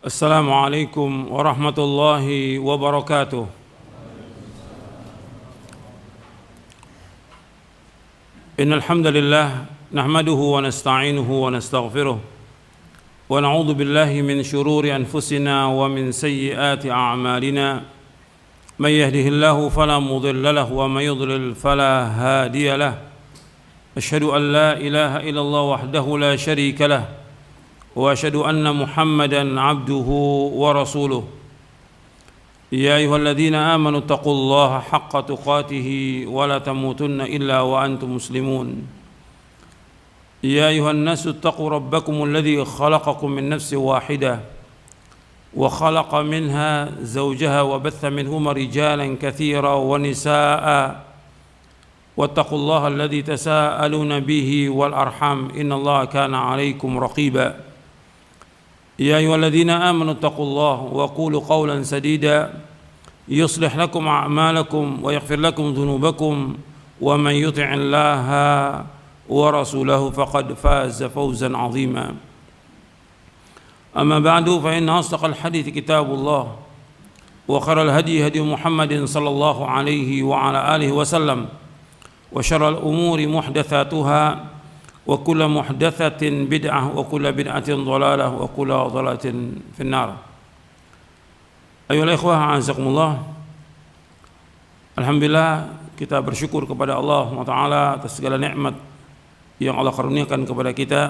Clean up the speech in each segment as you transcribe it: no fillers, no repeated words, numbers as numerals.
السلام عليكم ورحمة الله وبركاته. إن الحمد لله نحمده ونستعينه ونستغفره ونعوذ بالله من شرور أنفسنا ومن سيئات أعمالنا. من يهده الله فلا مضل له ومن يضلل فلا هادي له. أشهد أن لا إله إلا الله وحده لا شريك له وأشهد أن محمدًا عبده ورسوله. يا أيها الذين آمنوا اتقوا الله حق تقاته ولا تموتن إلا وأنتم مسلمون. يا أيها الناس اتقوا ربكم الذي خلقكم من نفس واحدة وخلق منها زوجها وبث منهما رجالا كثيرا ونساء واتقوا الله الذي تساءلون به والأرحام إن الله كان عليكم رقيبا. يا أيها الذين آمنوا اتقوا الله وقولوا قولا سديدا يصلح لكم أعمالكم ويغفر لكم ذنوبكم ومن يطع الله ورسوله فقد فاز فوزا عظيما. أما بعد فإن أصدق الحديث كتاب الله وخير الهدي هدي محمد صلى الله عليه وعلى آله وسلم وشر الأمور محدثاتها وكل محدثة بدعة وكل بدعة ضلالة وكل ضلالة في النار. أيها الإخوة أعزكم الله. Alhamdulillah kita bersyukur kepada Allah SWT atas segala nikmat yang Allah karuniakan kepada kita,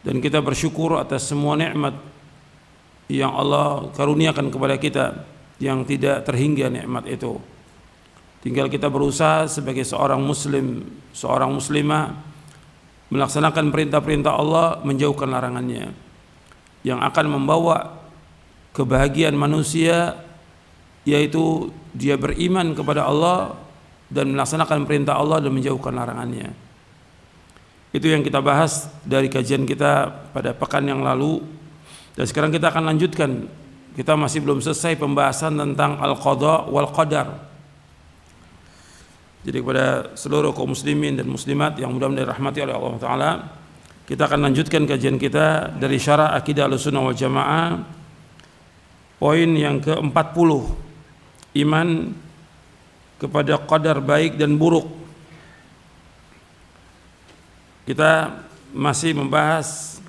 dan kita bersyukur atas semua nikmat yang Allah karuniakan kepada kita yang tidak terhingga nikmat itu. Tinggal kita berusaha sebagai seorang muslim, seorang muslimah, melaksanakan perintah-perintah Allah, menjauhkan larangannya, yang akan membawa kebahagiaan manusia, yaitu dia beriman kepada Allah dan melaksanakan perintah Allah dan menjauhkan larangannya. Itu yang kita bahas dari kajian kita pada pekan yang lalu, dan sekarang kita akan lanjutkan. Kita masih belum selesai pembahasan tentang al-qada wal qadar. Jadi kepada seluruh kaum muslimin dan muslimat yang mudah-mudahan dirahmati oleh Allah Ta'ala, kita akan lanjutkan kajian kita dari syarah Aqidah Ahlussunnah wal Jamaah, poin yang ke-40, iman kepada qadar baik dan buruk. Kita masih membahas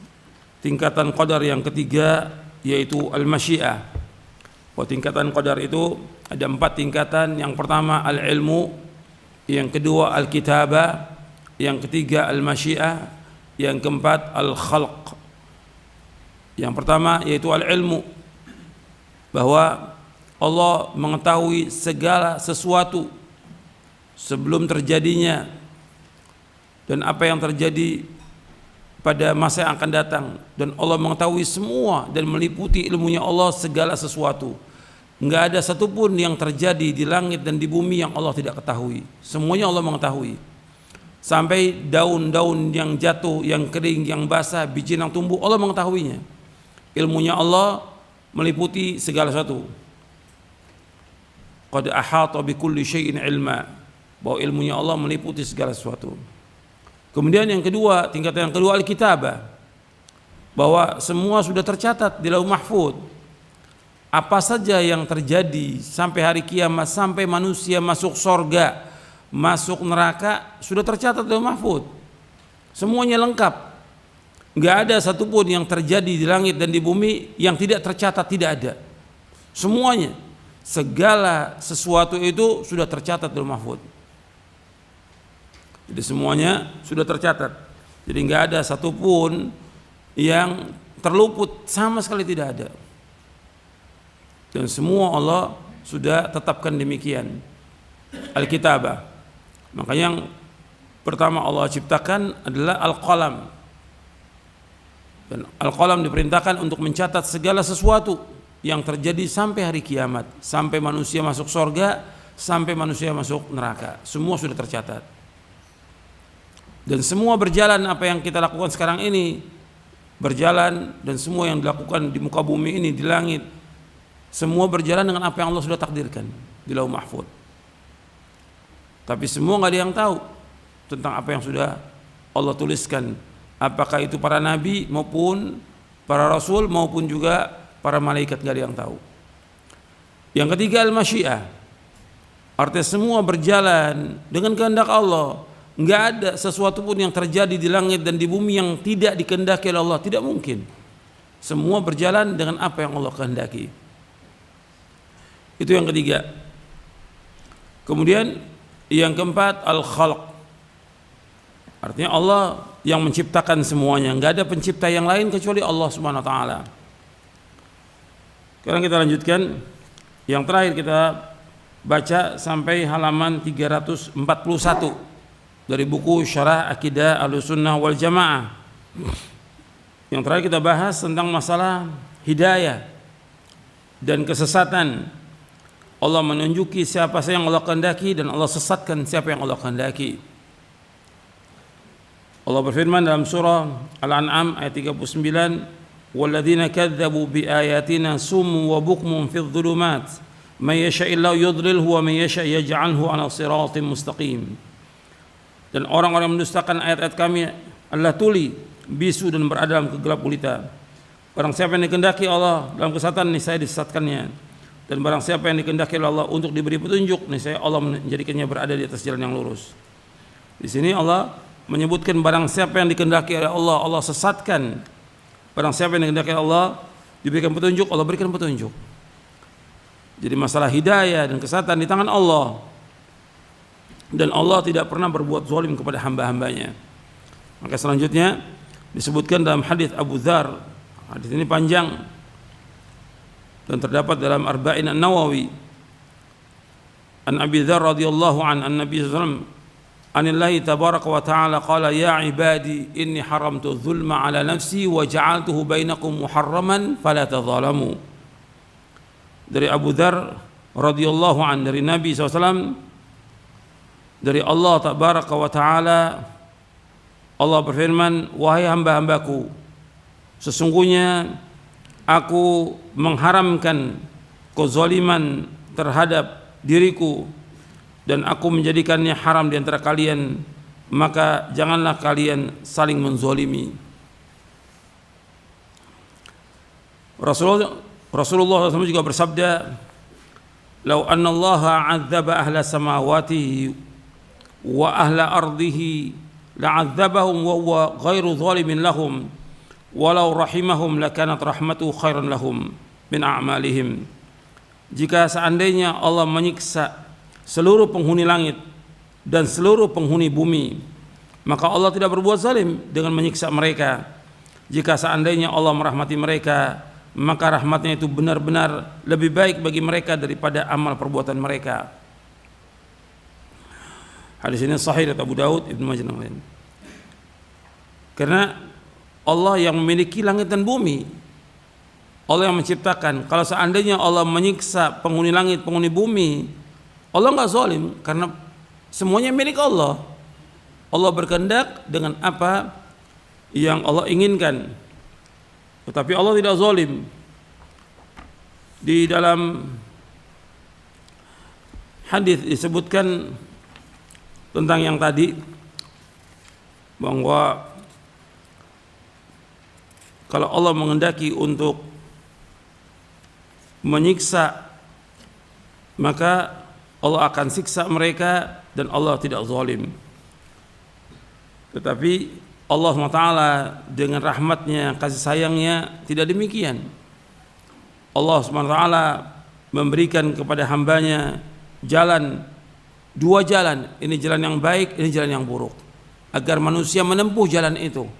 tingkatan qadar yang ketiga, yaitu al-masyiah. Tingkatan qadar itu ada 4 tingkatan. Yang pertama al-ilmu, yang kedua al-kitabah, yang ketiga al-masyiah, yang keempat al-khalq. Yang pertama yaitu al-ilmu, bahwa Allah mengetahui segala sesuatu sebelum terjadinya, dan apa yang terjadi pada masa yang akan datang, dan Allah mengetahui semua dan meliputi ilmunya Allah segala sesuatu. Enggak ada satupun yang terjadi di langit dan di bumi yang Allah tidak ketahui. Semuanya Allah mengetahui. Sampai daun-daun yang jatuh, yang kering, yang basah, biji yang tumbuh, Allah mengetahuinya. Ilmunya Allah meliputi segala sesuatu. Qad ahata bi kulli syai'in ilma, bahwa ilmunya Allah meliputi segala sesuatu. Kemudian yang kedua, tingkatan yang kedua al-kitabah, bahwa semua sudah tercatat di Lauh Mahfuz. Apa saja yang terjadi sampai hari kiamat, sampai manusia masuk surga, masuk neraka, sudah tercatat di Lauh Mahfuz. Semuanya lengkap. Enggak ada satupun yang terjadi di langit dan di bumi yang tidak tercatat, tidak ada. Semuanya, segala sesuatu itu sudah tercatat di Lauh Mahfuz. Jadi semuanya sudah tercatat. Jadi enggak ada satupun yang terluput, sama sekali tidak ada. Dan semua Allah sudah tetapkan demikian. Al-kitabah. Maka yang pertama Allah ciptakan adalah al-qalam. Dan al-qalam diperintahkan untuk mencatat segala sesuatu yang terjadi sampai hari kiamat, sampai manusia masuk surga, sampai manusia masuk neraka. Semua sudah tercatat. Dan semua berjalan, apa yang kita lakukan sekarang ini berjalan, dan semua yang dilakukan di muka bumi ini, di langit, semua berjalan dengan apa yang Allah sudah takdirkan di Lauh Mahfuz. Tapi semua nggak ada yang tahu tentang apa yang sudah Allah tuliskan, apakah itu para nabi maupun para rasul maupun juga para malaikat, nggak ada yang tahu. Yang ketiga al-masyiah, artinya semua berjalan dengan kehendak Allah. Nggak ada sesuatu pun yang terjadi di langit dan di bumi yang tidak dikehendaki oleh Allah, tidak mungkin. Semua berjalan dengan apa yang Allah kehendaki. Itu yang ketiga. Kemudian yang keempat al-khalq, artinya Allah yang menciptakan semuanya, nggak ada pencipta yang lain kecuali Allah Subhanahu wa taala. Sekarang kita lanjutkan. Yang terakhir kita baca sampai halaman 341 dari buku Syarah Aqidah Ahlussunnah wal Jamaah. Yang terakhir kita bahas tentang masalah hidayah dan kesesatan. Allah menunjuki siapa saja yang Allah kehendaki dan Allah sesatkan siapa yang Allah kehendaki. Allah berfirman dalam surah Al-An'am ayat 39, وَالَّذِينَ كَذَّبُوا بِآيَاتِنَا سُمٌّ وَبُكْمٌ فِي الظُّلُمَاتِ مَن يَشَاءِ اللَّهُ يُضْلِلْهُ وَمَن يَشَاء يَجْعَلْهُ عَلَى صِرَاطٍ مُسْتَقِيمٍ. Dan orang-orang yang mendustakan ayat-ayat kami Allah tuli, bisu dan berada dalam kegelap gulita. Barang siapa yang dikehendaki Allah dalam kesesatan, niscaya disesatkannya. Dan barang siapa yang dikehendaki oleh Allah untuk diberi petunjuk, niscaya Allah menjadikannya berada di atas jalan yang lurus. Di sini Allah menyebutkan barang siapa yang dikehendaki oleh Allah, Allah sesatkan. Barang siapa yang dikehendaki Allah diberikan petunjuk, Allah berikan petunjuk. Jadi masalah hidayah dan kesesatan di tangan Allah. Dan Allah tidak pernah berbuat zalim kepada hamba-hambanya. Maka selanjutnya disebutkan dalam hadis Abu Dzar. Hadis ini panjang dan terdapat dalam Arba'in An-Nawawi. An Abi Dzar radhiyallahu an Nabi sallallahu alaihi wasallam Anillahi tabaraka wa ta'ala qala ya ibadi inni haramtu dzulma ala nafsi wa ja'altuhu bainakum muharraman fala tadzalamu. Dari Abu Dzar radhiyallahu an, dari Nabi SAW, dari Allah tabaraka wa ta'ala, Allah berfirman, wahai hamba-hambaku, sesungguhnya aku mengharamkan kezaliman terhadap diriku dan aku menjadikannya haram di antara kalian, maka janganlah kalian saling menzalimi. Rasulullah SAW juga bersabda, "Lau anna Allah 'adzaba ahla samawati wa ahla ardihi la'adzabahum wa huwa ghairu zalimin lahum, walau rahimahum lakanat rahmatuhu khairan lahum min a'malihim." Jika seandainya Allah menyiksa seluruh penghuni langit dan seluruh penghuni bumi, maka Allah tidak berbuat zalim dengan menyiksa mereka. Jika seandainya Allah merahmati mereka, maka rahmatnya itu benar-benar lebih baik bagi mereka daripada amal perbuatan mereka. Hadis ini sahih dari Abu Daud, Ibnu Majah dan lain. Karena Allah yang memiliki langit dan bumi, Allah yang menciptakan. Kalau seandainya Allah menyiksa penghuni langit, penghuni bumi, Allah enggak zalim karena semuanya milik Allah. Allah berkehendak dengan apa yang Allah inginkan. Tetapi Allah tidak zalim. Di dalam hadis disebutkan tentang yang tadi, bahwa kalau Allah menghendaki untuk menyiksa, maka Allah akan siksa mereka dan Allah tidak zalim. Tetapi Allah SWT dengan rahmatnya, kasih sayangnya tidak demikian. Allah SWT memberikan kepada hambanya jalan, dua jalan, ini jalan yang baik, ini jalan yang buruk, agar manusia menempuh jalan itu.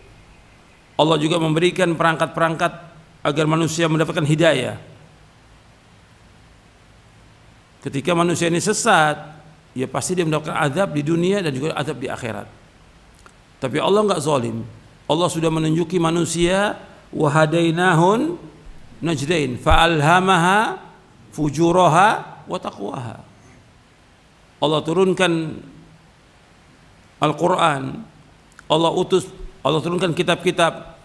Allah juga memberikan perangkat-perangkat agar manusia mendapatkan hidayah. Ketika manusia ini sesat, ya pasti dia mendapatkan azab di dunia dan juga azab di akhirat. Tapi Allah enggak zalim. Allah sudah menunjuki manusia, wa hadainahun najdain fa'alhamaha fujuraha wa taqwaha. Allah turunkan Al-Qur'an, Allah turunkan kitab-kitab,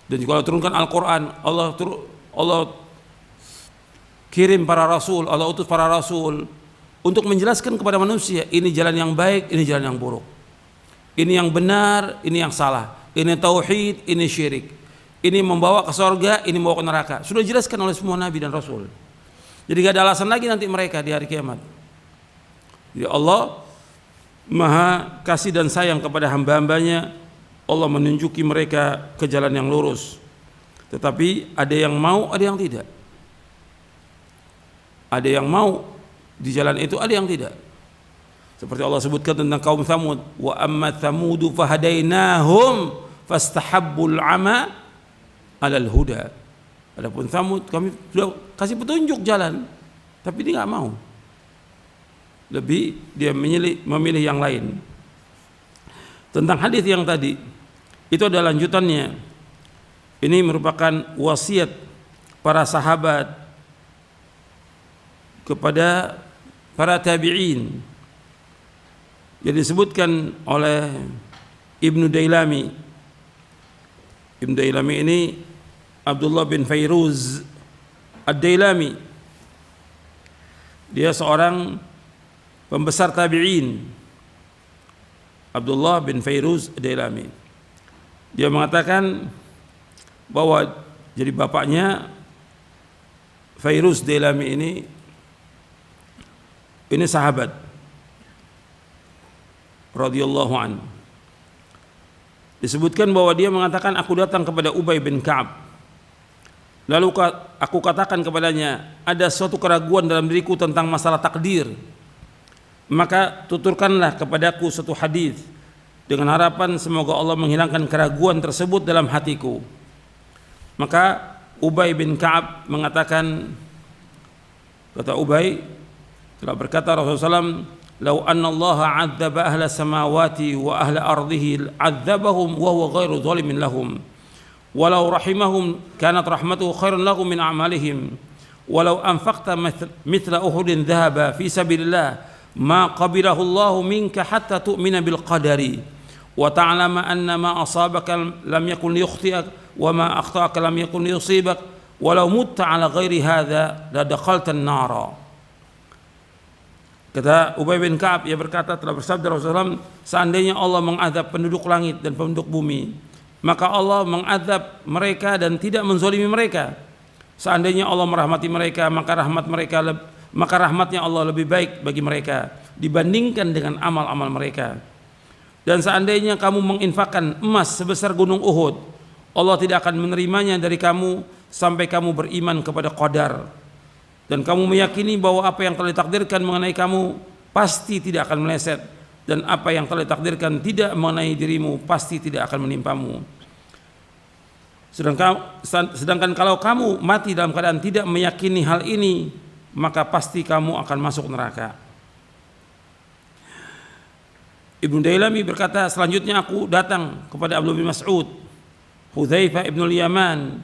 dan juga Allah turunkan Al-Qur'an, Allah kirim para rasul, Allah utus para rasul untuk menjelaskan kepada manusia ini jalan yang baik, ini jalan yang buruk, ini yang benar, ini yang salah, ini tauhid, ini syirik, ini membawa ke surga, ini membawa ke neraka. Sudah dijelaskan oleh semua nabi dan rasul. Jadi gak ada alasan lagi nanti mereka di hari kiamat. Jadi Allah Maha kasih dan sayang kepada hamba-hambanya. Allah menunjuki mereka ke jalan yang lurus. Tetapi ada yang mau, ada yang tidak. Ada yang mau di jalan itu, ada yang tidak. Seperti Allah sebutkan tentang kaum Tsamud, wa amma Tsamudu fahadainahum fastahabbul ama 'alal huda. Adapun Tsamud kami sudah kasih petunjuk jalan, tapi dia enggak mau. Lebih dia memilih yang lain. Tentang hadis yang tadi, itu adalah lanjutannya. Ini merupakan wasiat para sahabat kepada para tabi'in. Jadi disebutkan oleh Ibnu Dailami. Ibnu Dailami ini Abdullah bin Fairuz Ad-Dailami. Dia seorang pembesar tabi'in. Abdullah bin Fairuz Ad-Dailami. Dia mengatakan bahwa jadi bapaknya Fairuz Dailami ini sahabat radhiyallahu an. Disebutkan bahwa dia mengatakan, aku datang kepada Ubay bin Ka'ab. Lalu aku katakan kepadanya, ada suatu keraguan dalam diriku tentang masalah takdir. Maka tuturkanlah kepadaku satu hadis dengan harapan semoga Allah menghilangkan keraguan tersebut dalam hatiku. Maka Ubay bin Ka'ab mengatakan, kata Ubay, telah berkata Rasulullah SAW, "Lau anna Allah 'adzaba ahla samawati wa ahla ardihi 'adzabahum wa huwa ghairu zalimin lahum. Walau rahimahum kanat rahmatuhu khairan lahum min a'malihim. Walau anfaqta mithla Uhudin dhahaba fi sabilillah ma qabilahu Allah minka hatta tu'mina bil qadari wa ta'lama anna ma asabaka lam yakun liyukhti'ak wa ma akhta'aka lam yakun liyusibak walau mutta 'ala ghairi hadza la dakhalta an-nara." Kata Ubay bin Ka'ab, ia berkata, telah bersabda Rasulullah SAW, seandainya Allah mengadab penduduk langit dan penduduk bumi, maka Allah mengadab mereka dan tidak menzalimi mereka. Seandainya Allah merahmati mereka, maka rahmatnya Allah lebih baik bagi mereka dibandingkan dengan amal-amal mereka. Dan seandainya kamu menginfakkan emas sebesar gunung Uhud, Allah tidak akan menerimanya dari kamu sampai kamu beriman kepada qadar. Dan kamu meyakini bahwa apa yang telah ditakdirkan mengenai kamu pasti tidak akan meleset, dan apa yang telah ditakdirkan tidak mengenai dirimu pasti tidak akan menimpamu. Sedangkan kalau kamu mati dalam keadaan tidak meyakini hal ini, maka pasti kamu akan masuk neraka. Ibnu Dailami berkata, selanjutnya aku datang kepada Abdullah bin Mas'ud, Hudzaifah ibn al-Yaman,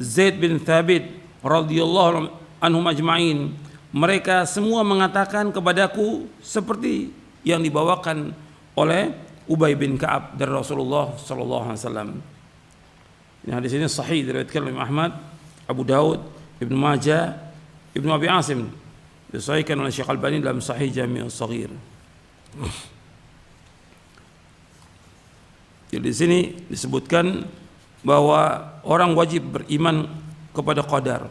Zaid bin Thabit radhiyallahu anhum ajma'in. Mereka semua mengatakan kepadaku seperti yang dibawakan oleh Ubay bin Ka'ab dari Rasulullah sallallahu alaihi wasallam. Ini hadis ini sahih diriwayatkan oleh Ahmad, Abu Daud, Ibnu Majah, Ibnu Abi Asim, disahihkan oleh Syekh Albani dalam Sahih Jami' Shaghir. Jadi di sini disebutkan bahwa orang wajib beriman kepada qadar.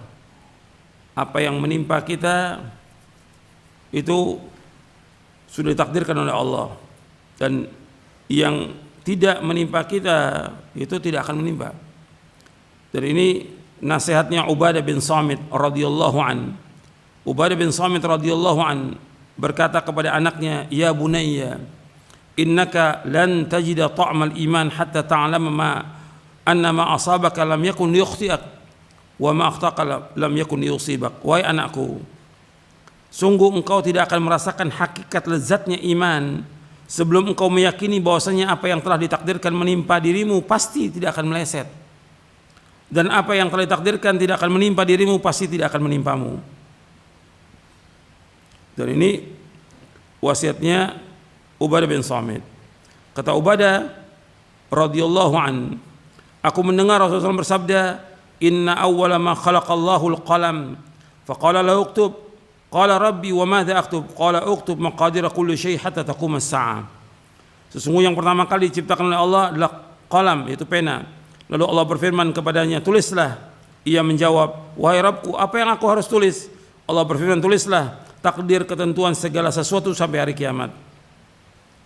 Apa yang menimpa kita itu sudah ditakdirkan oleh Allah, dan yang tidak menimpa kita itu tidak akan menimpa. Dan ini nasihatnya Ubadah bin Samit radhiyallahu an. Ubadah bin Samit radhiyallahu an berkata kepada anaknya, "Ya bunayya, innaka lan tajida ta'mal iman hatta ta'lama ma anna ma asabaka lam yakun liyukhti'ak wa ma akhtaka lam yakun yusibak." Wahai anakku, sungguh engkau tidak akan merasakan hakikat lezatnya iman sebelum engkau meyakini bahwasanya apa yang telah ditakdirkan menimpa dirimu pasti tidak akan meleset, dan apa yang telah ditakdirkan tidak akan menimpa dirimu pasti tidak akan menimpamu. Dan ini wasiatnya Ubadah bin Samit. Kata Ubadah radhiyallahu an, aku mendengar Rasulullah SAW bersabda, "Inna awwala ma khalaqallahu al-qalam, faqala lahu uktub, qala rabbi wa madza aktub, qala uktub maqadir kulli syai' hatta taqum as-sa'ah." Sesungguhnya yang pertama kali diciptakan oleh Allah adalah qalam, yaitu pena. Lalu Allah berfirman kepadanya, tulislah. Ia menjawab, wahai Rabbku, apa yang aku harus tulis? Allah berfirman, tulislah takdir ketentuan segala sesuatu sampai hari kiamat.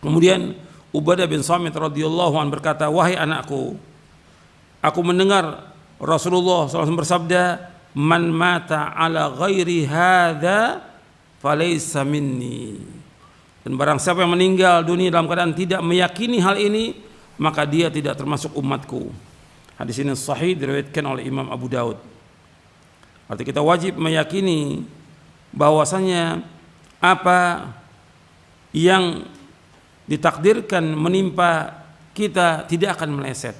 Kemudian Ubadah bin Samit radhiyallahu anhu berkata, wahai anakku, aku mendengar Rasulullah SAW bersabda, man mata ala ghairi hadza falaysa minni. Dan barang siapa yang meninggal dunia dalam keadaan tidak meyakini hal ini, maka dia tidak termasuk umatku. Hadis ini sahih, diriwayatkan oleh Imam Abu Daud. Arti kita wajib meyakini bahwasanya apa yang ditakdirkan menimpa kita tidak akan meleset,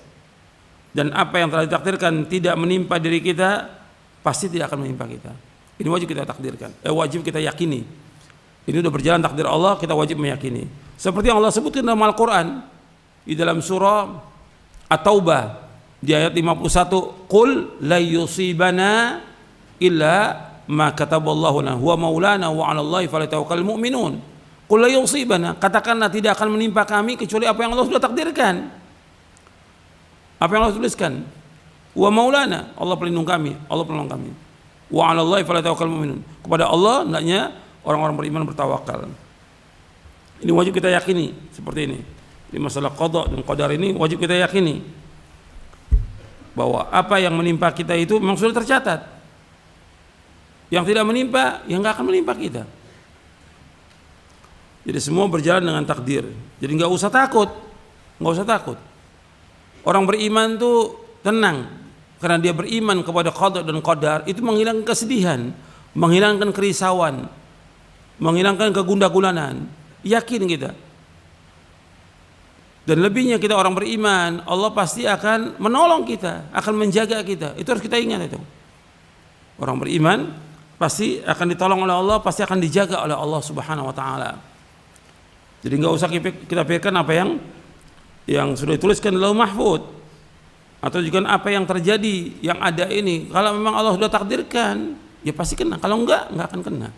dan apa yang telah ditakdirkan tidak menimpa diri kita pasti tidak akan menimpa kita. Ini wajib kita takdirkan, wajib kita yakini. Ini sudah berjalan takdir Allah, kita wajib meyakini. Seperti yang Allah sebutkan dalam Al-Quran di dalam surah At-Taubah di ayat 51, qul la yusibana illa ma kataballahu lana huwa maulana wa 'alallahi falyatawakkalul mu'minun. Qul la yusibana, katakanlah tidak akan menimpa kami kecuali apa yang Allah sudah takdirkan. Apa yang Allah tuliskan. Wa maulana, Allah pelindung kami, Allah penolong kami. Wa 'alallahi falyatawakkalul mu'minun. Kepada Allah hendaknya orang-orang beriman bertawakal. Ini wajib kita yakini seperti ini. Di masalah qada dan qadar ini wajib kita yakini bahwa apa yang menimpa kita itu memang sudah tercatat. Yang tidak menimpa, yang nggak akan menimpa kita. Jadi semua berjalan dengan takdir. Jadi nggak usah takut, nggak usah takut. Orang beriman tuh tenang, karena dia beriman kepada qada dan qadar, itu menghilangkan kesedihan, menghilangkan kerisauan, menghilangkan kegundah-gulanan. Yakin kita. Dan lebihnya kita orang beriman, Allah pasti akan menolong kita, akan menjaga kita. Itu harus kita ingat itu. Orang beriman pasti akan ditolong oleh Allah, pasti akan dijaga oleh Allah Subhanahu wa taala. Jadi enggak usah kita pikirkan apa yang sudah dituliskan di Lauh Mahfuz, atau juga apa yang terjadi yang ada ini. Kalau memang Allah sudah takdirkan, ya pasti kena. Kalau enggak akan kena.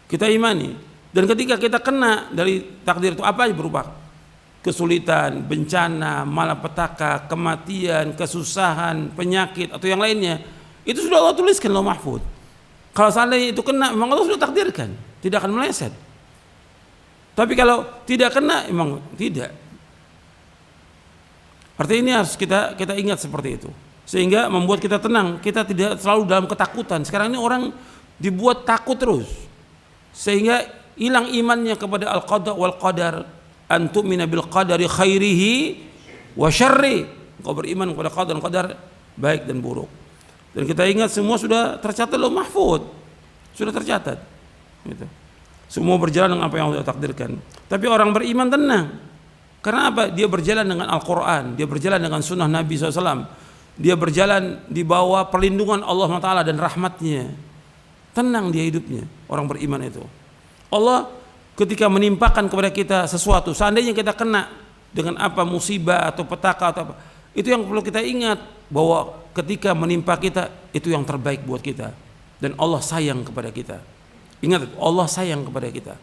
Kita imani. Dan ketika kita kena dari takdir itu, apa aja berupa kesulitan, bencana, malapetaka, kematian, kesusahan, penyakit atau yang lainnya, itu sudah Allah tuliskan Lauh Mahfuz. Kalau seandainya itu kena, memang Allah sudah takdirkan, tidak akan meleset. Tapi kalau tidak kena, memang tidak. Artinya ini harus kita ingat seperti itu, sehingga membuat kita tenang. Kita tidak selalu dalam ketakutan. Sekarang ini orang dibuat takut terus, sehingga hilang imannya kepada al-qada wal qadar. Antumina bil qadari khairihi wa syarri. Engkau beriman kepada qadar dan qadar baik dan buruk. Dan kita ingat semua sudah tercatat Lauh Mahfuz. Sudah tercatat. Gitu. Semua berjalan dengan apa yang Allah takdirkan. Tapi orang beriman tenang. Karena apa? Dia berjalan dengan Al-Quran, dia berjalan dengan sunnah Nabi SAW, dia berjalan di bawah perlindungan Allah SWT dan rahmatnya. Tenang dia hidupnya, orang beriman itu. Allah ketika menimpakan kepada kita sesuatu, seandainya kita kena dengan apa musibah atau petaka atau apa, itu yang perlu kita ingat, bahwa ketika menimpa kita itu yang terbaik buat kita, dan Allah sayang kepada kita. Ingat, Allah sayang kepada kita.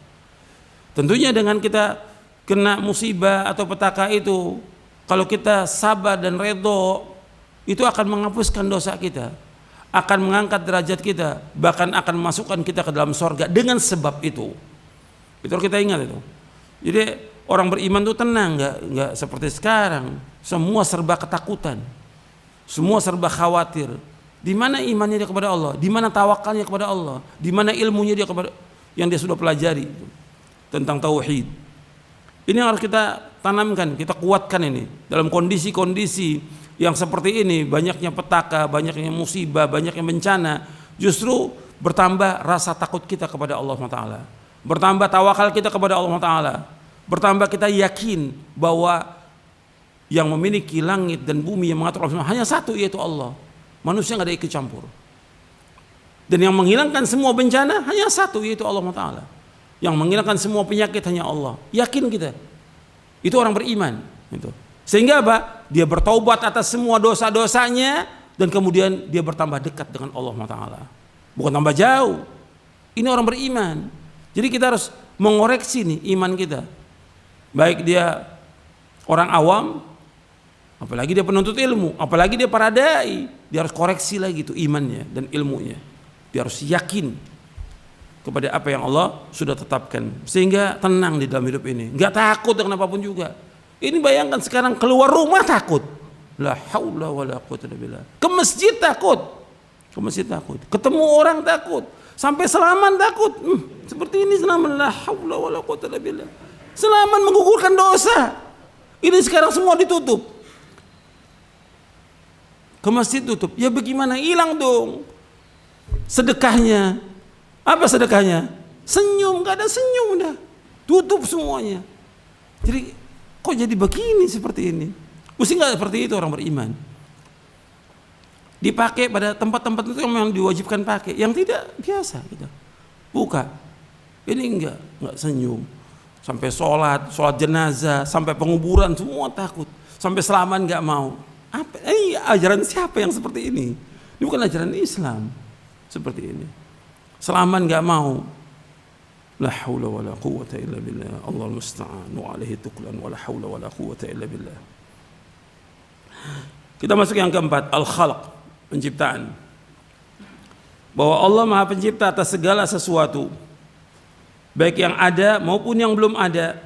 Tentunya dengan kita kena musibah atau petaka itu, kalau kita sabar dan redho, itu akan menghapuskan dosa kita, akan mengangkat derajat kita, bahkan akan memasukkan kita ke dalam sorga dengan sebab itu. Itu harus kita ingat itu. Jadi orang beriman itu tenang, nggak seperti sekarang. Semua serba ketakutan, semua serba khawatir. Di mana imannya dia kepada Allah? Di mana tawakalnya kepada Allah? Di mana ilmunya dia kepada yang dia sudah pelajari tentang tauhid? Ini yang harus kita tanamkan, kita kuatkan ini dalam kondisi-kondisi yang seperti ini, banyaknya petaka, banyaknya musibah, banyaknya bencana. Justru bertambah rasa takut kita kepada Allah SWT, bertambah tawakal kita kepada Allah SWT, bertambah kita yakin bahwa yang memiliki langit dan bumi, yang mengatur Allah hanya satu, yaitu Allah. Manusia nggak ada ikut campur. Dan yang menghilangkan semua bencana hanya satu, yaitu Allah SWT. Yang menghilangkan semua penyakit hanya Allah. Yakin kita. Itu orang beriman. Gitu. Sehingga apa? Dia bertaubat atas semua dosa-dosanya, dan kemudian dia bertambah dekat dengan Allah SWT. Bukan tambah jauh. Ini orang beriman. Jadi kita harus mengoreksi nih iman kita. Baik dia orang awam apalagi dia penuntut ilmu, apalagi dia para dai, dia harus koreksi lagi itu imannya dan ilmunya. Dia harus yakin kepada apa yang Allah sudah tetapkan, sehingga tenang di dalam hidup ini, nggak takut dengan apapun juga. Ini bayangkan sekarang keluar rumah takut, la haula wala quwwata illa billah. Ke masjid takut, ketemu orang takut, sampai Selaman takut. Seperti ini Selaman, la haula wala quwwata illa billah. Selaman menggugurkan dosa. Ini sekarang semua ditutup. Ke masjid tutup, ya bagaimana, hilang dong sedekahnya. Apa sedekahnya? Senyum, gak ada senyum dah. Tutup semuanya. Jadi kok jadi begini seperti ini? Mesti gak seperti itu orang beriman. Dipakai pada tempat-tempat itu yang memang diwajibkan pakai. Yang tidak biasa gitu. Buka. Ini enggak senyum. Sampai sholat jenazah, sampai penguburan semua takut. Sampai Selaman gak mau. Apa? Ini ajaran siapa yang seperti ini? Ini bukan ajaran Islam. Seperti ini. Selaman gak mau. La haula wala quwwata illa billah. Allahul musta'an wa alaihi tuklan wa la haula wala quwwata illa billah. Kita masuk yang keempat, al-khalq, penciptaan. Bahwa Allah Maha Pencipta atas segala sesuatu, baik yang ada maupun yang belum ada.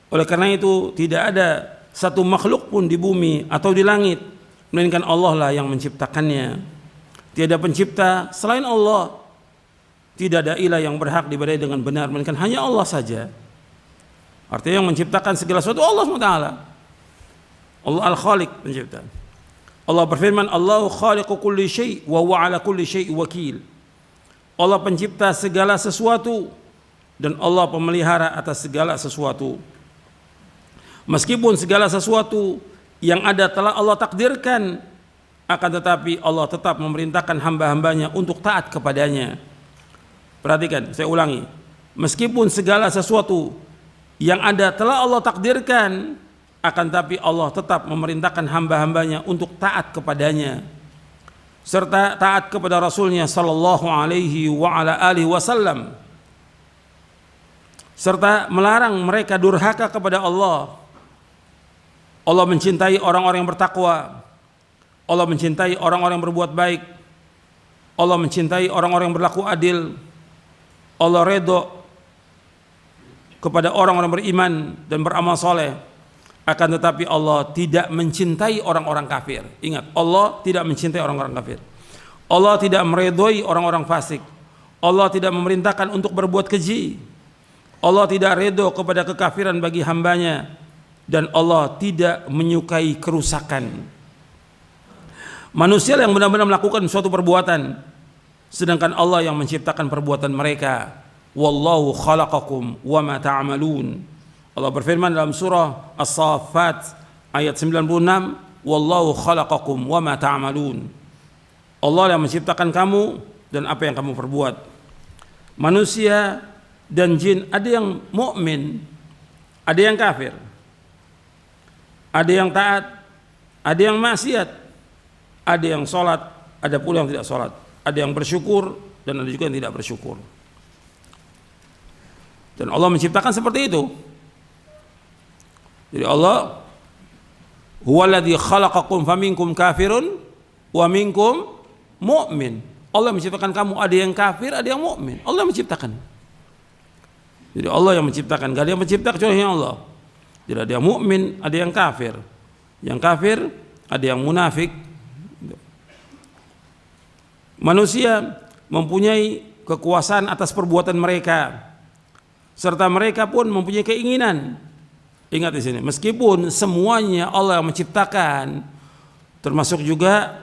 Oleh karena itu tidak ada satu makhluk pun di bumi atau di langit melainkan Allah lah yang menciptakannya. Tiada pencipta selain Allah. Tidak ada ilah yang berhak diibadahi dengan benar melainkan hanya Allah saja. Artinya yang menciptakan segala sesuatu Allah SWT. Allah Al-Khaliq, pencipta. Allah berfirman, Allahu khaliqu kulli syai' wa huwa ala kulli syai' wakil. Allah pencipta segala sesuatu dan Allah pemelihara atas segala sesuatu. Meskipun segala sesuatu yang ada telah Allah takdirkan, akan tetapi Allah tetap memerintahkan hamba-hambanya untuk taat kepadanya. Perhatikan, saya ulangi. Meskipun segala sesuatu yang ada telah Allah takdirkan, akan tetapi Allah tetap memerintahkan hamba-hambanya untuk taat kepadanya, serta taat kepada Rasulnya sallallahu alaihi wa ala alihi wasallam, serta melarang mereka durhaka kepada Allah. Allah mencintai orang-orang yang bertakwa. Allah mencintai orang-orang yang berbuat baik. Allah mencintai orang-orang yang berlaku adil. Allah redha kepada orang-orang beriman dan beramal soleh. Akan tetapi Allah tidak mencintai orang-orang kafir. Ingat, Allah tidak mencintai orang-orang kafir. Allah tidak meredhoi orang-orang fasik. Allah tidak memerintahkan untuk berbuat keji. Allah tidak redha kepada kekafiran bagi hambanya. Dan Allah tidak menyukai kerusakan. Manusia yang benar-benar melakukan suatu perbuatan, sedangkan Allah yang menciptakan perbuatan mereka. Wallahu khalaqakum wa ma ta'malun. Allah berfirman dalam surah As-Saffat ayat 96, Wallahu khalaqakum wa ma ta'malun. Allah yang menciptakan kamu dan apa yang kamu perbuat. Manusia dan jin, ada yang mukmin, ada yang kafir, ada yang taat, ada yang maksiat, ada yang sholat, ada pula yang tidak sholat, ada yang bersyukur dan ada juga yang tidak bersyukur. Dan Allah menciptakan seperti itu. Jadi Allah huwaladzi khalaqakum faminkum kafirun wa minkum mu'min. Allah menciptakan kamu, ada yang kafir, ada yang mukmin. Allah menciptakan. Jadi Allah yang menciptakan, gak ada yang mencipta kecuali Allah. Jadi ada yang mukmin, ada yang kafir. Yang kafir, ada yang munafik. Manusia mempunyai kekuasaan atas perbuatan mereka, serta mereka pun mempunyai keinginan. Ingat di sini, meskipun semuanya Allah yang menciptakan, termasuk juga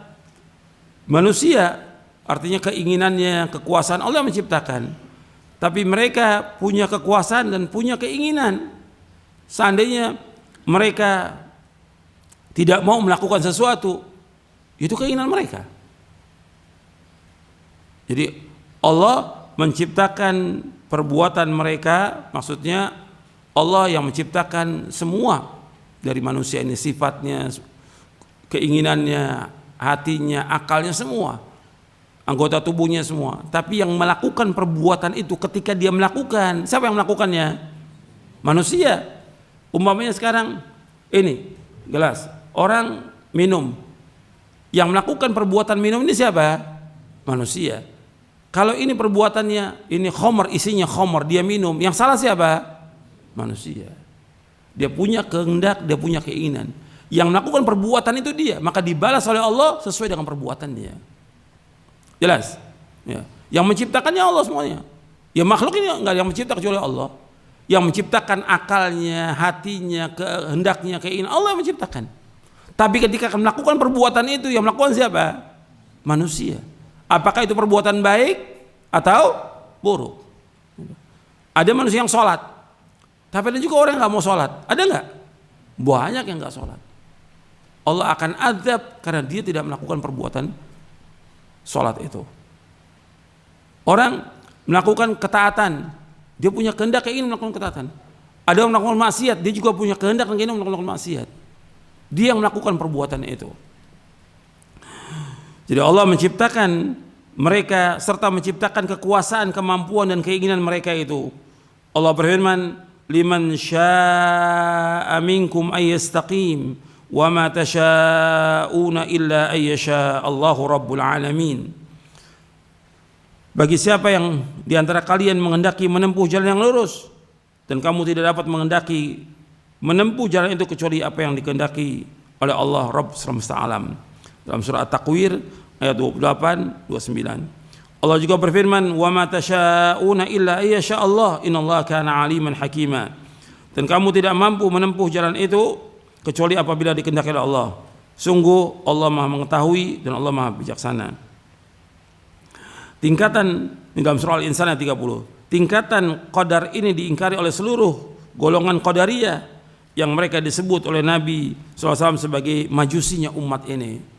manusia, artinya keinginannya, kekuasaan Allah yang menciptakan. Tapi mereka punya kekuasaan dan punya keinginan. Seandainya mereka tidak mau melakukan sesuatu, itu keinginan mereka. Jadi Allah menciptakan perbuatan mereka, maksudnya Allah yang menciptakan semua dari manusia ini, sifatnya, keinginannya, hatinya, akalnya, semua, anggota tubuhnya semua. Tapi yang melakukan perbuatan itu ketika dia melakukan, siapa yang melakukannya? Manusia. Umpamanya sekarang ini gelas, orang minum. Yang melakukan perbuatan minum ini siapa? Manusia. Kalau ini perbuatannya, ini khamr, isinya khamr, dia minum. Yang salah siapa? Manusia. Dia punya kehendak, dia punya keinginan. Yang melakukan perbuatan itu dia, maka dibalas oleh Allah sesuai dengan perbuatannya. Jelas? Ya. Yang menciptakannya Allah semuanya. Ya makhluk ini enggak ada yang mencipta kecuali Allah. Yang menciptakan akalnya, hatinya, kehendaknya, keinginan, Allah yang menciptakan. Tapi ketika melakukan perbuatan itu, yang melakukan siapa? Manusia. Apakah itu perbuatan baik atau buruk? Ada manusia yang sholat, tapi ada juga orang yang nggak mau sholat. Ada nggak? Banyak yang nggak sholat. Allah akan azab karena dia tidak melakukan perbuatan sholat itu. Orang melakukan ketaatan, dia punya kehendak ingin melakukan ketaatan. Ada yang melakukan maksiat, dia juga punya kehendak ingin melakukan maksiat. Dia yang melakukan perbuatan itu. Jadi Allah menciptakan mereka serta menciptakan kekuasaan, kemampuan dan keinginan mereka itu. Allah berfirman, "Liman syaa'a minkum ayyastaqim wa ma tasyaa'una illa ayyasha Allahu rabbul alamin." Bagi siapa yang di antara kalian menghendaki menempuh jalan yang lurus dan kamu tidak dapat menghendaki menempuh jalan itu kecuali apa yang dikehendaki oleh Allah Rabb semesta alam. Dalam surah At-Takwir ayat 28, 29. Allah juga berfirman, "Wa ma tasyaa'una illa ayyasha Allah, innallaha kana 'aliman hakima." Dan kamu tidak mampu menempuh jalan itu kecuali apabila dikehendaki oleh Allah. Sungguh Allah Maha mengetahui dan Allah Maha bijaksana. Tingkatan di dalam surah Al-Insan ayat 30. Tingkatan qadar ini diingkari oleh seluruh golongan qadariyah yang mereka disebut oleh Nabi SAW sebagai majusinya umat ini.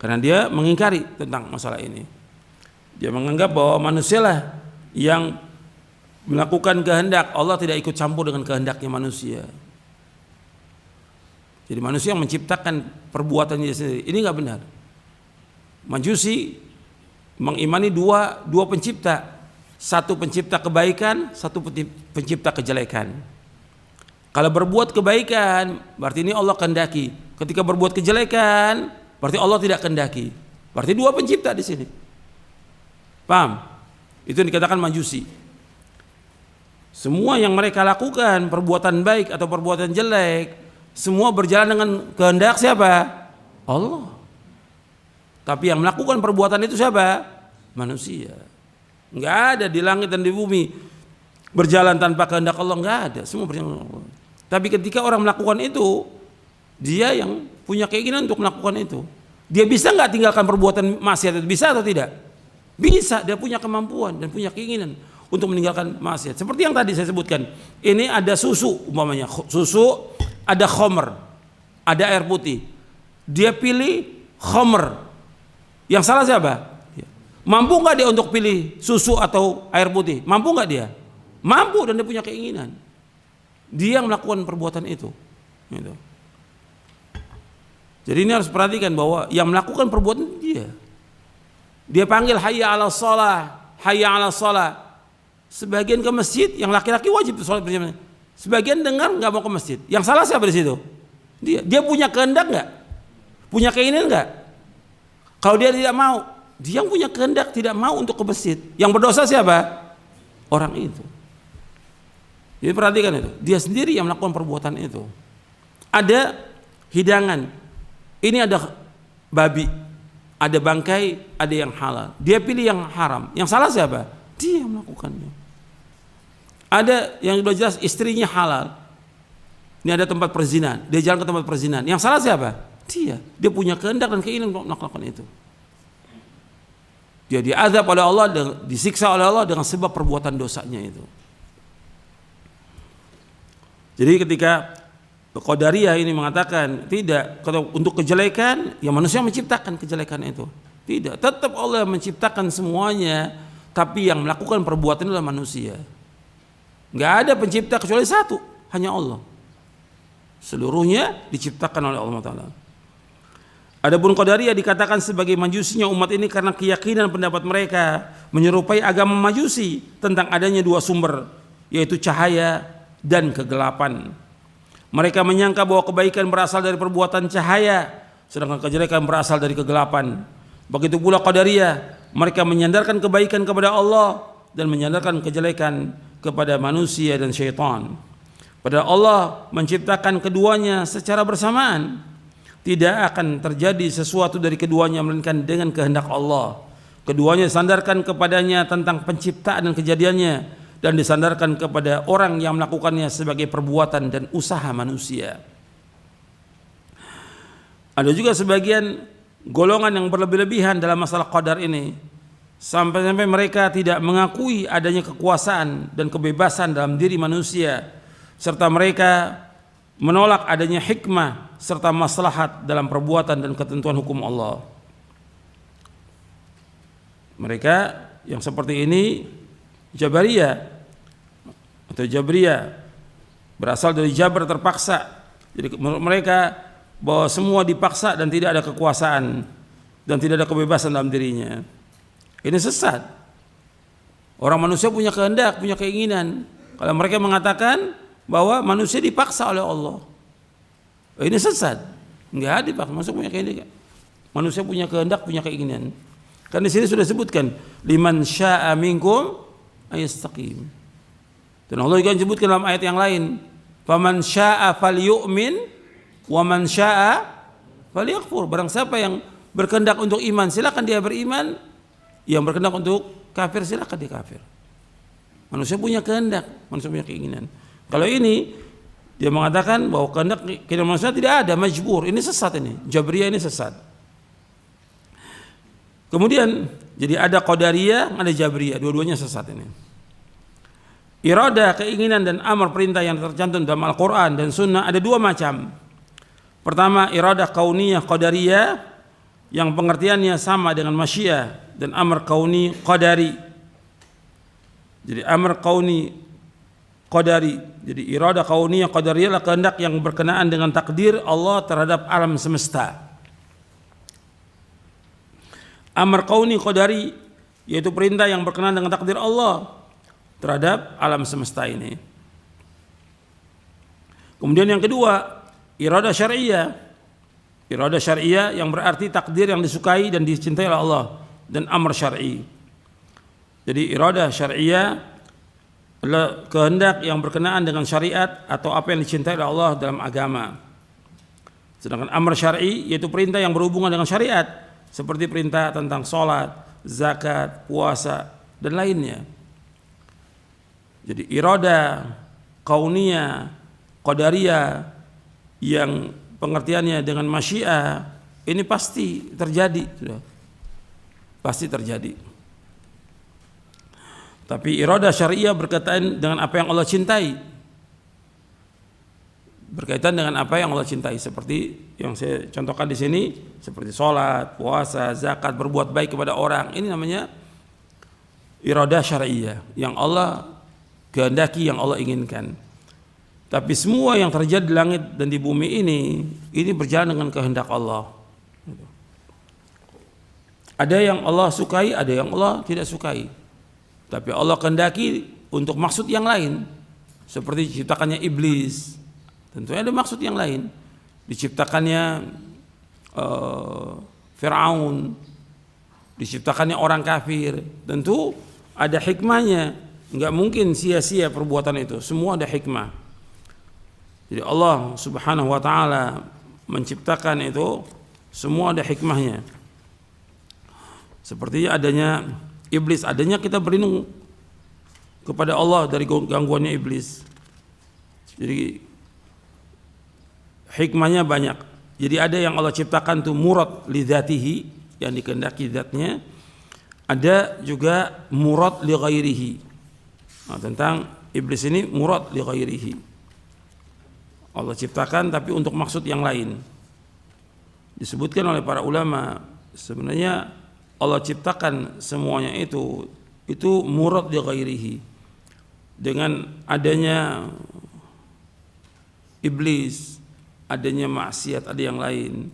Karena dia mengingkari tentang masalah ini. Dia menganggap bahwa manusialah yang melakukan kehendak, Allah tidak ikut campur dengan kehendaknya manusia. Jadi manusia yang menciptakan perbuatannya sendiri. Ini enggak benar. Majusi mengimani dua pencipta. Satu pencipta kebaikan, satu pencipta kejelekan. Kalau berbuat kebaikan, berarti ini Allah kehendaki. Ketika berbuat kejelekan, berarti Allah tidak kehendaki. Berarti dua pencipta di sini. Paham? Itu yang dikatakan majusi. Semua yang mereka lakukan, perbuatan baik atau perbuatan jelek, semua berjalan dengan kehendak siapa? Allah. Tapi yang melakukan perbuatan itu siapa? Manusia. Enggak ada di langit dan di bumi berjalan tanpa kehendak Allah, enggak ada. Semua berjalan dengan Allah. Tapi ketika orang melakukan itu, dia yang punya keinginan untuk melakukan itu. Dia bisa nggak tinggalkan perbuatan maksiat itu? Bisa atau tidak? Bisa. Dia punya kemampuan dan punya keinginan untuk meninggalkan maksiat. Seperti yang tadi saya sebutkan. Ini ada susu umpamanya. Susu, ada khamr, ada air putih. Dia pilih khamr. Yang salah siapa? Mampu nggak dia untuk pilih susu atau air putih? Mampu nggak dia? Mampu dan dia punya keinginan. Dia yang melakukan perbuatan itu. Gitu. Jadi ini harus perhatikan bahwa yang melakukan perbuatan dia. Dia panggil hayya 'alas shalah, hayya 'alas shalah. Sebagian ke masjid, yang laki-laki wajib sholat berjamaah. Sebagian dengar nggak mau ke masjid. Yang salah siapa di situ? Dia punya kehendak nggak? Punya keinginan nggak? Kalau dia tidak mau, dia yang punya kehendak tidak mau untuk ke masjid. Yang berdosa siapa? Orang itu. Jadi perhatikan itu. Dia sendiri yang melakukan perbuatan itu. Ada hidangan. Ini ada babi, ada bangkai, ada yang halal. Dia pilih yang haram. Yang salah siapa? Dia yang melakukannya. Ada yang sudah jelas istrinya halal. Ini ada tempat perzinahan. Dia jalan ke tempat perzinahan. Yang salah siapa? Dia. Dia punya kehendak dan keinginan untuk melakukan itu. Dia diazab oleh Allah, disiksa oleh Allah dengan sebab perbuatan dosanya itu. Jadi ketika Qadariyah ini mengatakan tidak, kalau untuk kejelekan ya manusia menciptakan kejelekan itu. Tidak, tetap Allah menciptakan semuanya, tapi yang melakukan perbuatan adalah manusia. Enggak ada pencipta kecuali satu, hanya Allah. Seluruhnya diciptakan oleh Allah Ta'ala. Adapun Qadariyah dikatakan sebagai majusinya umat ini karena keyakinan pendapat mereka menyerupai agama Majusi tentang adanya dua sumber, yaitu cahaya dan kegelapan. Mereka menyangka bahwa kebaikan berasal dari perbuatan cahaya, sedangkan kejelekan berasal dari kegelapan. Begitu pula Qadariyah, mereka menyandarkan kebaikan kepada Allah dan menyandarkan kejelekan kepada manusia dan syaitan. Padahal Allah menciptakan keduanya secara bersamaan. Tidak akan terjadi sesuatu dari keduanya melainkan dengan kehendak Allah. Keduanya disandarkan kepadanya tentang penciptaan dan kejadiannya, dan disandarkan kepada orang yang melakukannya sebagai perbuatan dan usaha manusia. Ada juga sebagian golongan yang berlebih-lebihan dalam masalah qadar ini, sampai-sampai mereka tidak mengakui adanya kekuasaan dan kebebasan dalam diri manusia, serta mereka menolak adanya hikmah serta maslahat dalam perbuatan dan ketentuan hukum Allah. Mereka yang seperti ini Jabariyah atau Jabriyah, berasal dari Jabr, terpaksa. Jadi menurut mereka bahwa semua dipaksa dan tidak ada kekuasaan dan tidak ada kebebasan dalam dirinya. Ini sesat. Orang manusia punya kehendak, punya keinginan. Kalau mereka mengatakan bahwa manusia dipaksa oleh Allah, ini sesat. Enggak dipaksa, manusia punya kehendak. Manusia punya kehendak, punya keinginan. Kan di sini sudah sebutkan liman syaa minkum ayastaqim. Dan Allah juga menyebutkan dalam ayat yang lain, faman syaa falyu'min wa man syaa falyakfur. Barang siapa yang berkehendak untuk iman, silakan dia beriman. Yang berkehendak untuk kafir, silakan dia kafir. Manusia punya kehendak, manusia punya keinginan. Kalau ini dia mengatakan bahwa kehendak manusia tidak ada, majbur. Ini sesat, ini Jabriyah, ini sesat. Kemudian jadi ada Qadariyah, ada Jabriyah, dua-duanya sesat ini. Iradah, keinginan dan amar perintah yang tercantum dalam Al-Quran dan Sunnah ada dua macam. Pertama, iradah kauniyah Qadariyah yang pengertiannya sama dengan masyiah, dan amar kauni qadari. Jadi amar kauni qadari. Jadi iradah kauniyah qadariyah adalah kehendak yang berkenaan dengan takdir Allah terhadap alam semesta. Amar kauni qadari yaitu perintah yang berkenaan dengan takdir Allah terhadap alam semesta ini. Kemudian yang kedua, iradah syar'iyah. Iradah syar'iyah yang berarti takdir yang disukai dan dicintai oleh Allah, dan amr syar'i. Jadi iradah syar'iyah adalah kehendak yang berkenaan dengan syariat atau apa yang dicintai oleh Allah dalam agama. Sedangkan amr syar'i yaitu perintah yang berhubungan dengan syariat, seperti perintah tentang sholat, zakat, puasa, dan lainnya. Jadi iradah kauniyah qadariyah yang pengertiannya dengan masyiah ini pasti terjadi, sudah pasti terjadi. Tapi iradah syariah berkaitan dengan apa yang Allah cintai, berkaitan dengan apa yang Allah cintai, seperti yang saya contohkan di sini, seperti sholat, puasa, zakat, berbuat baik kepada orang. Ini namanya iradah syariah yang Allah kehendaki, yang Allah inginkan. Tapi semua yang terjadi di langit dan di bumi ini berjalan dengan kehendak Allah. Ada yang Allah sukai, ada yang Allah tidak sukai. Tapi Allah kehendaki untuk maksud yang lain. Seperti diciptakannya iblis, tentunya ada maksud yang lain. Diciptakannya Fir'aun, diciptakannya orang kafir, tentu ada hikmahnya. Enggak mungkin sia-sia perbuatan itu, semua ada hikmah. Jadi Allah Subhanahu wa ta'ala menciptakan itu semua ada hikmahnya. Seperti adanya iblis, adanya kita berlindung kepada Allah dari gangguannya iblis. Jadi hikmahnya banyak. Jadi ada yang Allah ciptakan itu murad li dzatihi, yang dikehendaki zatnya. Ada juga murad li ghairihi. Nah, tentang iblis ini murad li ghairihi. Allah ciptakan tapi untuk maksud yang lain. Disebutkan oleh para ulama, sebenarnya Allah ciptakan semuanya itu murad li ghairihi. Dengan adanya iblis, adanya maksiat, ada yang lain,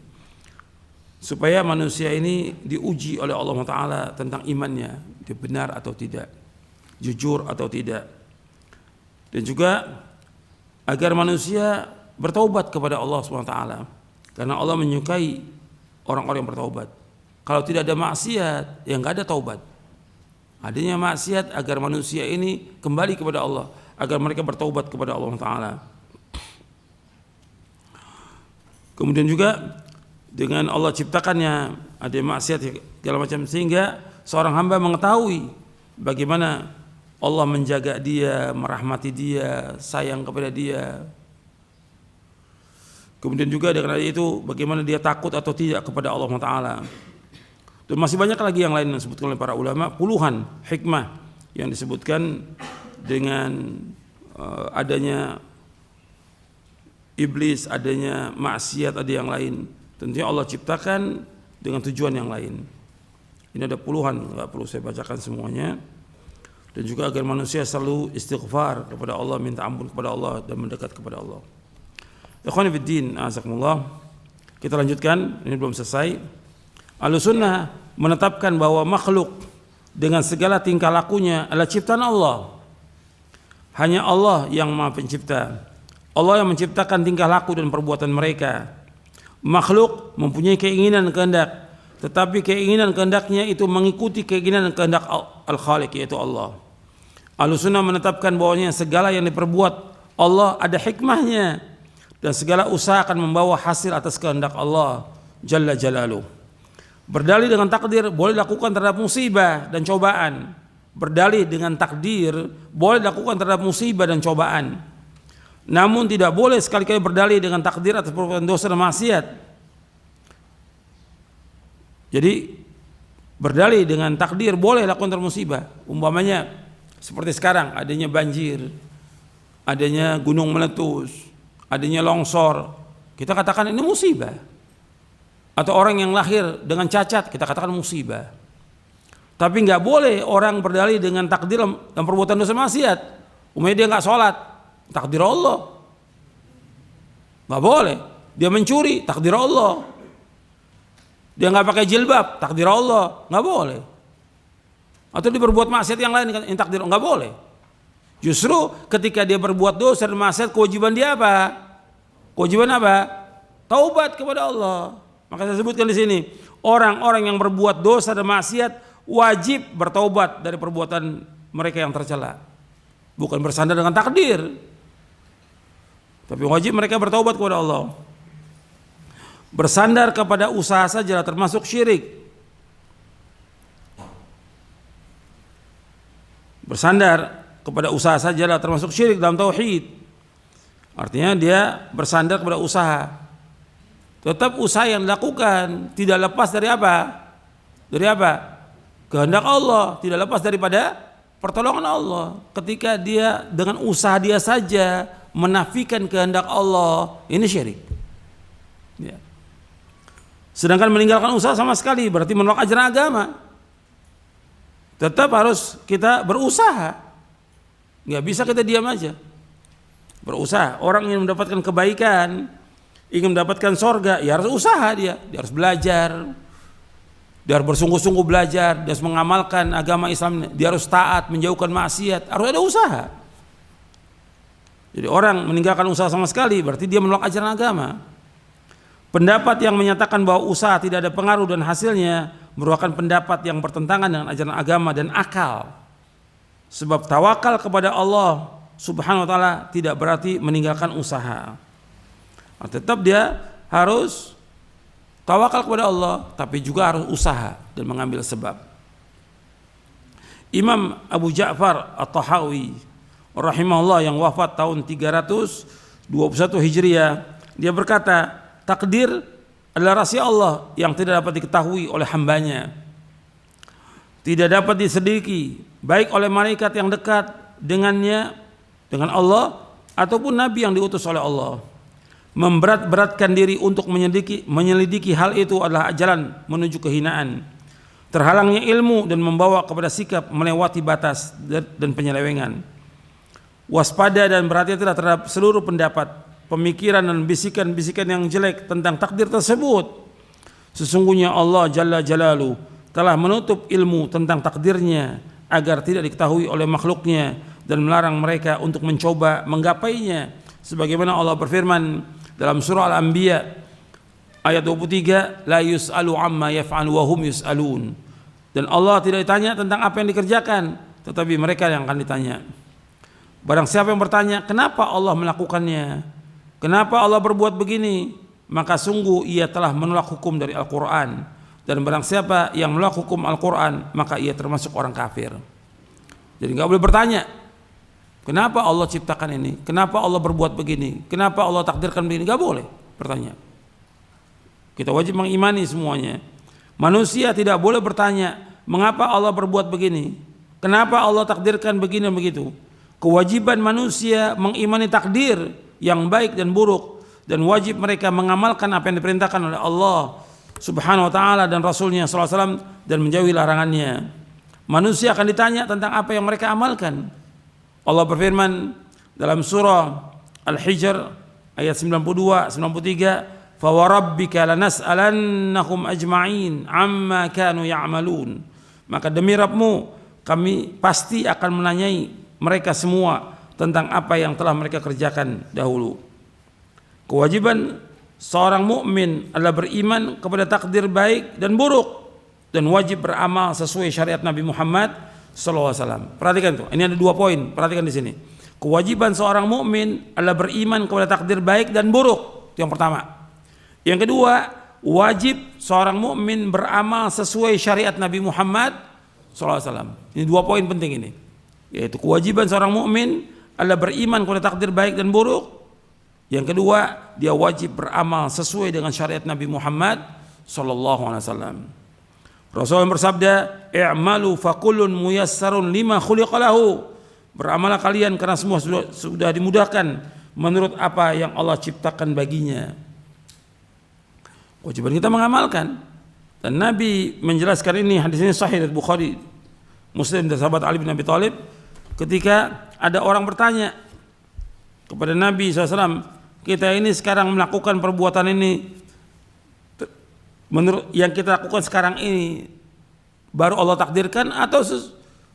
supaya manusia ini diuji oleh Allah Ta'ala tentang imannya, dia benar atau tidak, jujur atau tidak. Dan juga agar manusia bertaubat kepada Allah SWT, karena Allah menyukai orang-orang yang bertaubat. Kalau tidak ada maksiat, ya nggak ada taubat. Adanya maksiat agar manusia ini kembali kepada Allah, agar mereka bertaubat kepada Allah Taala. Kemudian juga dengan Allah ciptakannya ada maksiat segala macam, sehingga seorang hamba mengetahui bagaimana Allah menjaga dia, merahmati dia, sayang kepada dia. Kemudian juga dengan itu bagaimana dia takut atau tidak kepada Allah Taala. Dan masih banyak lagi yang lain yang disebutkan oleh para ulama, puluhan hikmah yang disebutkan dengan adanya iblis, adanya maksiat, ada yang lain. Tentunya Allah ciptakan dengan tujuan yang lain. Ini ada puluhan, nggak perlu saya bacakan semuanya. Dan juga agar manusia selalu istighfar kepada Allah, minta ampun kepada Allah dan mendekat kepada Allah. Ikhwani fiddin, azakumullah. Kita lanjutkan, ini belum selesai. Ahlussunnah menetapkan bahwa makhluk dengan segala tingkah lakunya adalah ciptaan Allah. Hanya Allah yang Maha Pencipta. Allah yang menciptakan tingkah laku dan perbuatan mereka. Makhluk mempunyai keinginan kehendak, tetapi keinginan kehendaknya itu mengikuti keinginan kehendak Al-Khaliq, yaitu Allah. Ahlussunnah menetapkan bahwasanya segala yang diperbuat Allah ada hikmahnya, dan segala usaha akan membawa hasil atas kehendak Allah Jalla Jalaluh. Berdalih dengan takdir boleh dilakukan terhadap musibah dan cobaan. Berdalih dengan takdir boleh dilakukan terhadap musibah dan cobaan. Namun tidak boleh sekali-kali berdalih dengan takdir atas perbuatan dosa dan maksiat. Jadi berdalih dengan takdir boleh lakukan terhadap musibah. Umpamanya seperti sekarang adanya banjir, adanya gunung meletus, adanya longsor, kita katakan ini musibah. Atau orang yang lahir dengan cacat, kita katakan musibah. Tapi nggak boleh orang berdalih dengan takdir dan perbuatan dosa maksiat. Umpamanya dia nggak sholat, takdir Allah. Nggak boleh. Dia mencuri, takdir Allah. Dia nggak pakai jilbab, takdir Allah. Nggak boleh. Atau dia berbuat maksiat yang lain, yang takdir Allah. Nggak boleh. Justru ketika dia berbuat dosa dan maksiat, kewajiban dia apa? Kewajiban apa? Taubat kepada Allah. Maka saya sebutkan di sini, orang-orang yang berbuat dosa dan maksiat wajib bertaubat dari perbuatan mereka yang tercela. Bukan bersandar dengan takdir, tapi wajib mereka bertaubat kepada Allah. Bersandar kepada usaha saja termasuk syirik. Bersandar kepada usaha saja termasuk syirik dalam tauhid. Artinya dia bersandar kepada usaha. Tetap usaha yang dilakukan tidak lepas dari apa? Dari apa? Kehendak Allah, tidak lepas daripada pertolongan Allah. Ketika dia dengan usaha dia saja menafikan kehendak Allah, ini syirik. Ya. Sedangkan meninggalkan usaha sama sekali berarti menolak ajaran agama. Tetap harus kita berusaha. Nggak bisa kita diam aja. Berusaha. Orang yang mendapatkan kebaikan, ingin mendapatkan sorga, ya harus usaha dia harus belajar, dia harus bersungguh-sungguh belajar, dia harus mengamalkan agama Islam, dia harus taat, menjauhkan maksiat, harus ada usaha. Jadi orang meninggalkan usaha sama sekali berarti dia menolak ajaran agama. Pendapat yang menyatakan bahwa usaha tidak ada pengaruh dan hasilnya merupakan pendapat yang bertentangan dengan ajaran agama dan akal. Sebab tawakal kepada Allah Subhanahu wa taala tidak berarti meninggalkan usaha. Tetap dia harus tawakal kepada Allah, tapi juga harus usaha dan mengambil sebab. Imam Abu Ja'far At-Tahawi rahimahullah yang wafat tahun 321 Hijriah, dia berkata, takdir adalah rahasia Allah yang tidak dapat diketahui oleh hambanya, tidak dapat diselidiki baik oleh malaikat yang dekat dengannya, dengan Allah, ataupun nabi yang diutus oleh Allah. Memberat-beratkan diri untuk menyelidiki hal itu adalah jalan menuju kehinaan, terhalangnya ilmu dan membawa kepada sikap melewati batas dan penyelewengan. Waspada dan berhati-hatilah terhadap seluruh pendapat, pemikiran dan bisikan-bisikan yang jelek tentang takdir tersebut. Sesungguhnya Allah Jalla Jalaluh telah menutup ilmu tentang takdirnya agar tidak diketahui oleh makhluknya dan melarang mereka untuk mencoba menggapainya, Sebagaimana Allah berfirman dalam surah Al-Anbiya ayat 23, la yus'alu amma yaf'alu wa hum yus'alun. Dan Allah tidak ditanya tentang apa yang dikerjakan, tetapi mereka yang akan ditanya. Barang siapa yang bertanya, kenapa Allah melakukannya? Kenapa Allah berbuat begini? Maka sungguh ia telah menolak hukum dari Al-Quran. Dan barang siapa yang menolak hukum Al-Quran, maka ia termasuk orang kafir. Jadi nggak boleh bertanya, kenapa Allah ciptakan ini? Kenapa Allah berbuat begini? Kenapa Allah takdirkan begini? Nggak boleh bertanya. Kita wajib mengimani semuanya. Manusia tidak boleh bertanya, mengapa Allah berbuat begini? Kenapa Allah takdirkan begini dan begitu? Kewajiban manusia mengimani takdir yang baik dan buruk, dan wajib mereka mengamalkan apa yang diperintahkan oleh Allah Subhanahu wa taala dan Rasulnya sallallahu alaihi wasallam dan menjauhi larangannya. Manusia akan ditanya tentang apa yang mereka amalkan. Allah berfirman dalam surah Al-Hijr ayat 92 93, fa warabbika lanas'alannahum ajma'in amma kanu ya'malun. Maka demi Rabbmu kami pasti akan menanyai mereka semua tentang apa yang telah mereka kerjakan dahulu. Kewajiban seorang mukmin adalah beriman kepada takdir baik dan buruk dan wajib beramal sesuai syariat Nabi Muhammad sallallahu alaihi wasallam. Perhatikan tuh, ini ada 2 poin, perhatikan di sini. Kewajiban seorang mukmin adalah beriman kepada takdir baik dan buruk. Itu yang pertama. Yang kedua, wajib seorang mukmin beramal sesuai syariat Nabi Muhammad sallallahu alaihi wasallam. Ini 2 poin penting ini. Yaitu kewajiban seorang mukmin adalah beriman kepada takdir baik dan buruk. Yang kedua, dia wajib beramal sesuai dengan syariat Nabi Muhammad sallallahu alaihi wasallam. Rasulullah bersabda, "I'malu fakullun muyassarun lima khuliqa lahu." Beramallah kalian karena semua sudah dimudahkan menurut apa yang Allah ciptakan baginya. Kewajiban kita mengamalkan. Dan Nabi menjelaskan ini, hadis ini sahih dari Bukhari, Muslim dan sahabat Ali bin Abi Thalib, ketika ada orang bertanya kepada Nabi SAW, kita ini sekarang melakukan perbuatan ini, menurut yang kita lakukan sekarang ini baru Allah takdirkan, atau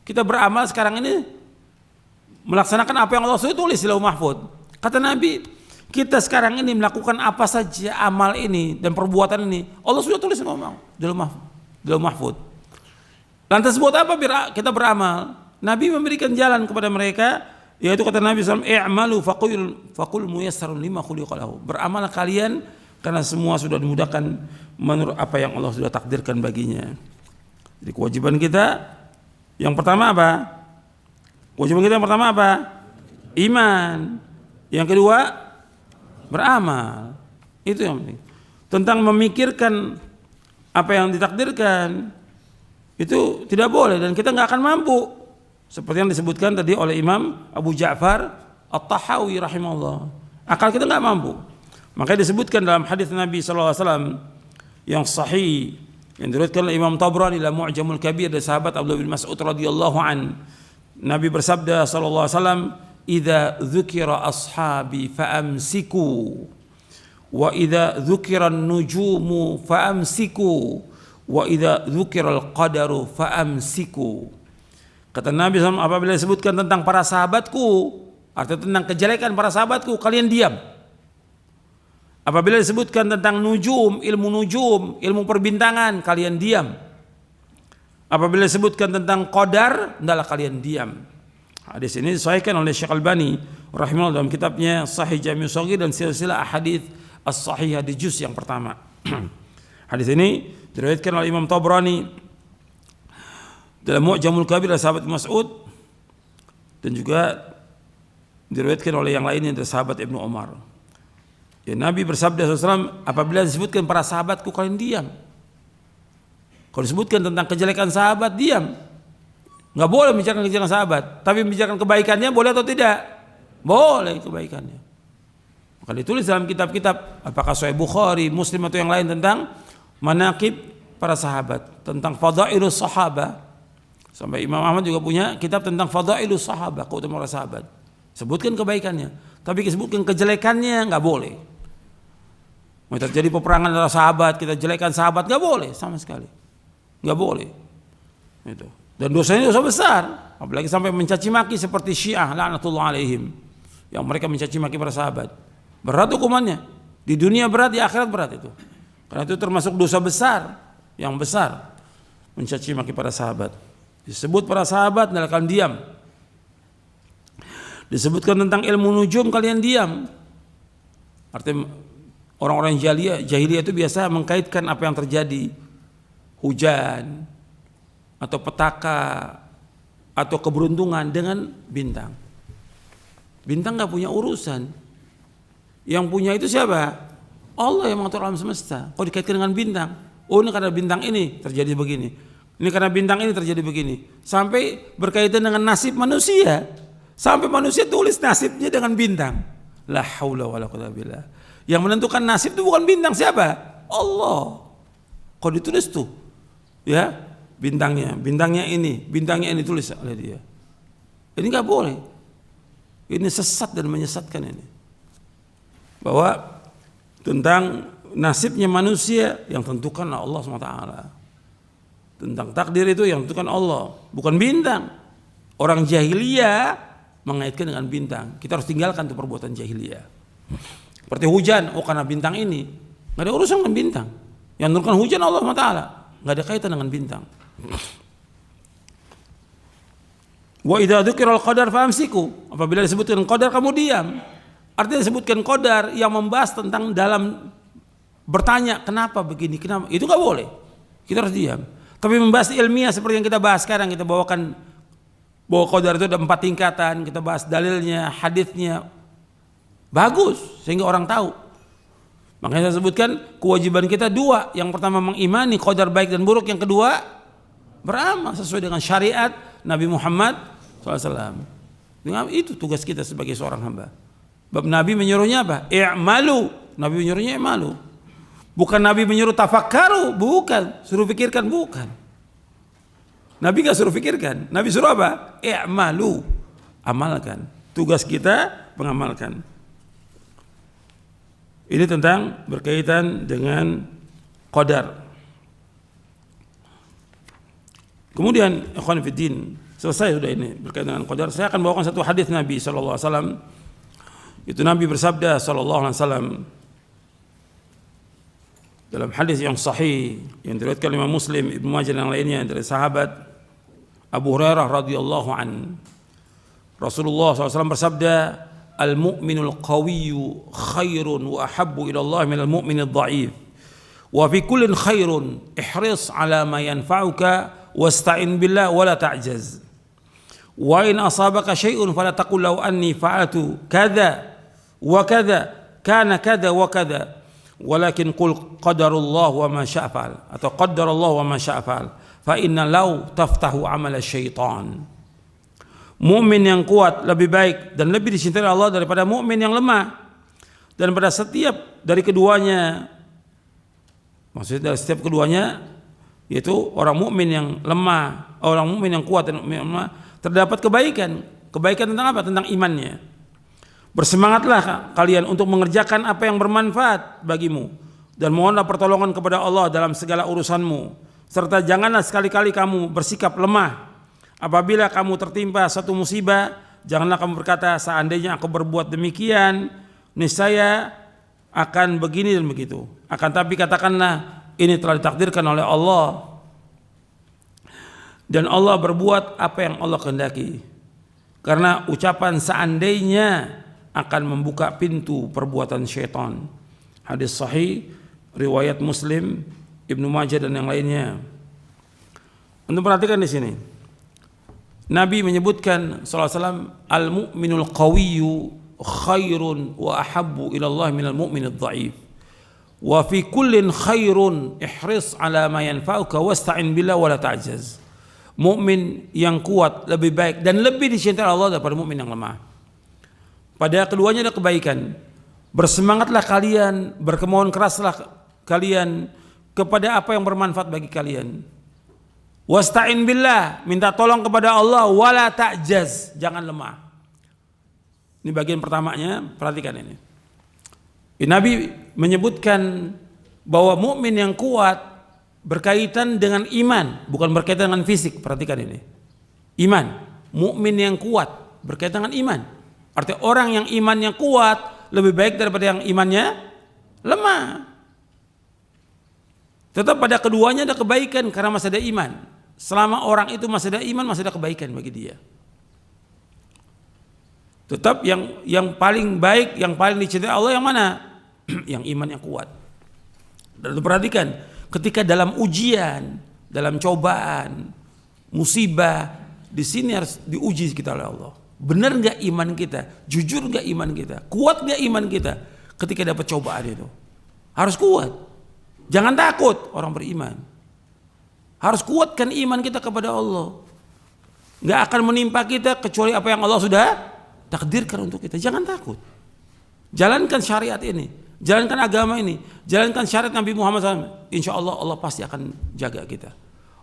kita beramal sekarang ini melaksanakan apa yang Allah sudah tulis di Lauh Mahfuz? Kata Nabi, kita sekarang ini melakukan apa saja amal ini dan perbuatan ini, Allah sudah tulis di Lauh Mahfuz. Lantas buat apa kita beramal? Nabi memberikan jalan kepada mereka, yaitu kata Nabi SAW, i'malu faqul muyassarun lima khuliqa lahu. Beramal kalian karena semua sudah dimudahkan menurut apa yang Allah sudah takdirkan baginya. Jadi kewajiban kita yang pertama apa? Kewajiban kita yang pertama apa? Iman. Yang kedua, beramal. Itu yang penting. Tentang memikirkan apa yang ditakdirkan, itu tidak boleh dan kita nggak akan mampu. Seperti yang disebutkan tadi oleh Imam Abu Ja'far At-Tahawi rahimahullah. Akal kita nggak mampu. Makanya disebutkan dalam hadis Nabi sallallahu alaihi wasallam yang sahih yang diriwayatkan oleh Imam Tabrani dalam Mu'jamul Kabir dari sahabat Abdullah bin Mas'ud radhiyallahu an. Nabi bersabda sallallahu alaihi wasallam, "Idza dzukira ashabi fa'amsiku wa idza dzukira an-nujumu fa'amsiku wa idza dzukira al-qadaru fa'amsiku." Kata Nabi SAW, apabila disebutkan tentang para sahabatku, artinya tentang kejelekan para sahabatku, kalian diam. Apabila disebutkan tentang ilmu perbintangan, kalian diam. Apabila disebutkan tentang qadar, hendaklah kalian diam. Hadis ini disahihkan oleh Syekh Albani rahimahullah dalam kitabnya Sahih Jami' Shaghir dan silsilah ahadits as-sahihah di juz yang pertama. Hadis ini diriwayatkan oleh Imam Tabrani dalam Mu'jamul Kabir dari sahabat Mas'ud dan juga diriwayatkan oleh yang lainnya dari sahabat Ibnu Umar. Ya, Nabi bersabda SAW, apabila disebutkan para sahabatku, kalian diam. Kalau disebutkan tentang kejelekan sahabat, diam. Nggak boleh membicarakan kejelekan sahabat, tapi membicarakan kebaikannya boleh atau tidak? Boleh kebaikannya. Maka ditulis dalam kitab-kitab, apakah Sahih Bukhari, Muslim atau yang lain, tentang manaqib para sahabat, tentang fadailus sahabah. Sampai Imam Ahmad juga punya kitab tentang fadailus sahabah, keutamaan para sahabat. Sebutkan kebaikannya, tapi disebutkan kejelekannya nggak boleh. Mau terjadi peperangan antara sahabat, kita jelekan sahabat, nggak boleh sama sekali, nggak boleh. Itu. Dan dosanya dosa besar, apalagi sampai mencaci maki seperti Syiah laknatullah alaihim. yang mereka mencaci maki para sahabat. Berat hukumannya. Di dunia berat, di akhirat berat itu. Karena itu termasuk dosa besar, yang besar, mencaci maki para sahabat. Disebut para sahabat adalah kalian diam. Disebutkan tentang ilmu nujum, kalian diam. Artinya orang-orang jahiliyah itu biasa mengkaitkan apa yang terjadi, hujan atau petaka atau keberuntungan dengan bintang. Bintang gak punya urusan. Yang punya itu siapa? Allah yang mengatur alam semesta. Kok dikaitkan dengan bintang? Oh, ini karena bintang ini terjadi begini. Ini karena bintang ini terjadi begini. Sampai berkaitan dengan nasib manusia. Sampai manusia tulis nasibnya dengan bintang. La haula wala quwwata billah. Yang menentukan nasib itu bukan bintang, siapa? Allah. Kok ditulis tuh? Ya, bintangnya ini tulis oleh dia. Ini nggak boleh. Ini sesat dan menyesatkan ini. Bahwa tentang nasibnya manusia yang tentukan Allah SWT. Tentang takdir itu yang tentukan Allah, bukan bintang. Orang jahiliyah mengaitkan dengan bintang. Kita harus tinggalkan tuh perbuatan jahiliyah. Seperti hujan, oh karena bintang ini. Nggak ada urusan dengan bintang. Yang menurunkan hujan Allah SWT, nggak ada kaitan dengan bintang. Wa idza dzukira al-qadar famsiku. Apabila disebutkan qadar kamu diam. Artinya disebutkan qadar yang membahas tentang dalam bertanya kenapa begini, kenapa. Itu enggak boleh. Kita harus diam. Tapi membahas ilmiah seperti yang kita bahas sekarang, kita bawakan bahwa qadar itu ada 4 tingkatan, kita bahas dalilnya, hadisnya. Bagus sehingga orang tahu. Makanya saya sebutkan kewajiban kita 2. Yang pertama mengimani qadar baik dan buruk, yang kedua beramal sesuai dengan syariat Nabi Muhammad SAW. Dengan itu tugas kita sebagai seorang hamba. Bab Nabi menyuruhnya apa? I'malu. Nabi menyuruhnya i'malu. Bukan Nabi menyuruh tafakkaru, bukan. Suruh pikirkan, bukan. Nabi gak suruh pikirkan. Nabi suruh apa? I'malu. Amalkan. Tugas kita mengamalkan. Ini tentang berkaitan dengan qadar. Kemudian ikhwan fiddin, selesai sudah ini berkaitan dengan qadar. Saya akan bawakan satu hadis Nabi sallallahu alaihi wasallam. Itu Nabi bersabda sallallahu alaihi wasallam dalam hadis yang sahih yang diriwayatkan oleh Imam Muslim, Ibnu Majah dan lainnya dari sahabat Abu Hurairah radhiyallahu an. Rasulullah SAW bersabda, "Al-mu'minul qawiyyu khairun wa ahabbu ila Allah minal mu'minid dha'if. Wa fi kullin khairun ihris ala ma yanfa'uka wasta'in billah wa la ta'jaz. Wa in asabaka syai'un fala taqul law anni fa'altu kadza wa kadza kana kadza wa kadza walakin qul qadarullah wa ma syaa fa'al atau qaddarallahu wa ma syaa fa'al fa inna law taftahu amal syaitan." Mukmin yang kuat lebih baik dan lebih dicintai Allah daripada mukmin yang lemah. Dan pada setiap dari keduanya, maksudnya dari setiap keduanya, yaitu orang mukmin yang lemah, orang mukmin yang kuat dan mukmin yang lemah, terdapat kebaikan. Kebaikan tentang apa? Tentang imannya. Bersemangatlah kalian untuk mengerjakan apa yang bermanfaat bagimu dan mohonlah pertolongan kepada Allah dalam segala urusanmu, serta janganlah sekali-kali kamu bersikap lemah. Apabila kamu tertimpa satu musibah, janganlah kamu berkata seandainya aku berbuat demikian, niscaya akan begini dan begitu. Akan tapi katakanlah ini telah ditakdirkan oleh Allah dan Allah berbuat apa yang Allah kehendaki. Karena ucapan seandainya akan membuka pintu perbuatan syaitan. Hadis sahih riwayat Muslim, Ibnu Majah dan yang lainnya. Untuk perhatikan di sini. Nabi menyebutkan sallallahu alaihi wasallam, al-mu'minul qawiyyu khairun wa ahabbu ila Allah minal mu'minid dha'if. Wa fi kullin khairun ihris ala ma yanfa'uka wasta'in billah wa la ta'jaz. Mukmin yang kuat lebih baik dan lebih dicintai Allah daripada mukmin yang lemah. Pada keduanya ada kebaikan. Bersemangatlah kalian, berkemauan keraslah kalian kepada apa yang bermanfaat bagi kalian. Wasta'in billah, minta tolong kepada Allah, wala ta'jaz, jangan lemah. Ini bagian pertamanya, perhatikan ini. Nabi menyebutkan bahwa mukmin yang kuat berkaitan dengan iman, bukan berkaitan dengan fisik. Perhatikan ini. Iman, mukmin yang kuat berkaitan dengan iman. Artinya orang yang imannya kuat lebih baik daripada yang imannya lemah. Tetap pada keduanya ada kebaikan karena masih ada iman. Selama orang itu masih ada iman, masih ada kebaikan bagi dia. Tetap yang paling baik, yang paling dicintai Allah yang mana? Yang imannya kuat. Dan perhatikan, ketika dalam ujian, dalam cobaan, musibah, di sini harus diuji kita oleh Allah. Benar nggak iman kita? Jujur nggak iman kita? Kuat nggak iman kita? Ketika dapat cobaan itu, harus kuat. Jangan takut orang beriman. Harus kuatkan iman kita kepada Allah. Nggak akan menimpa kita kecuali apa yang Allah sudah takdirkan untuk kita. Jangan takut. Jalankan syariat ini, jalankan agama ini, jalankan syariat Nabi Muhammad SAW. Insya Allah Allah pasti akan jaga kita.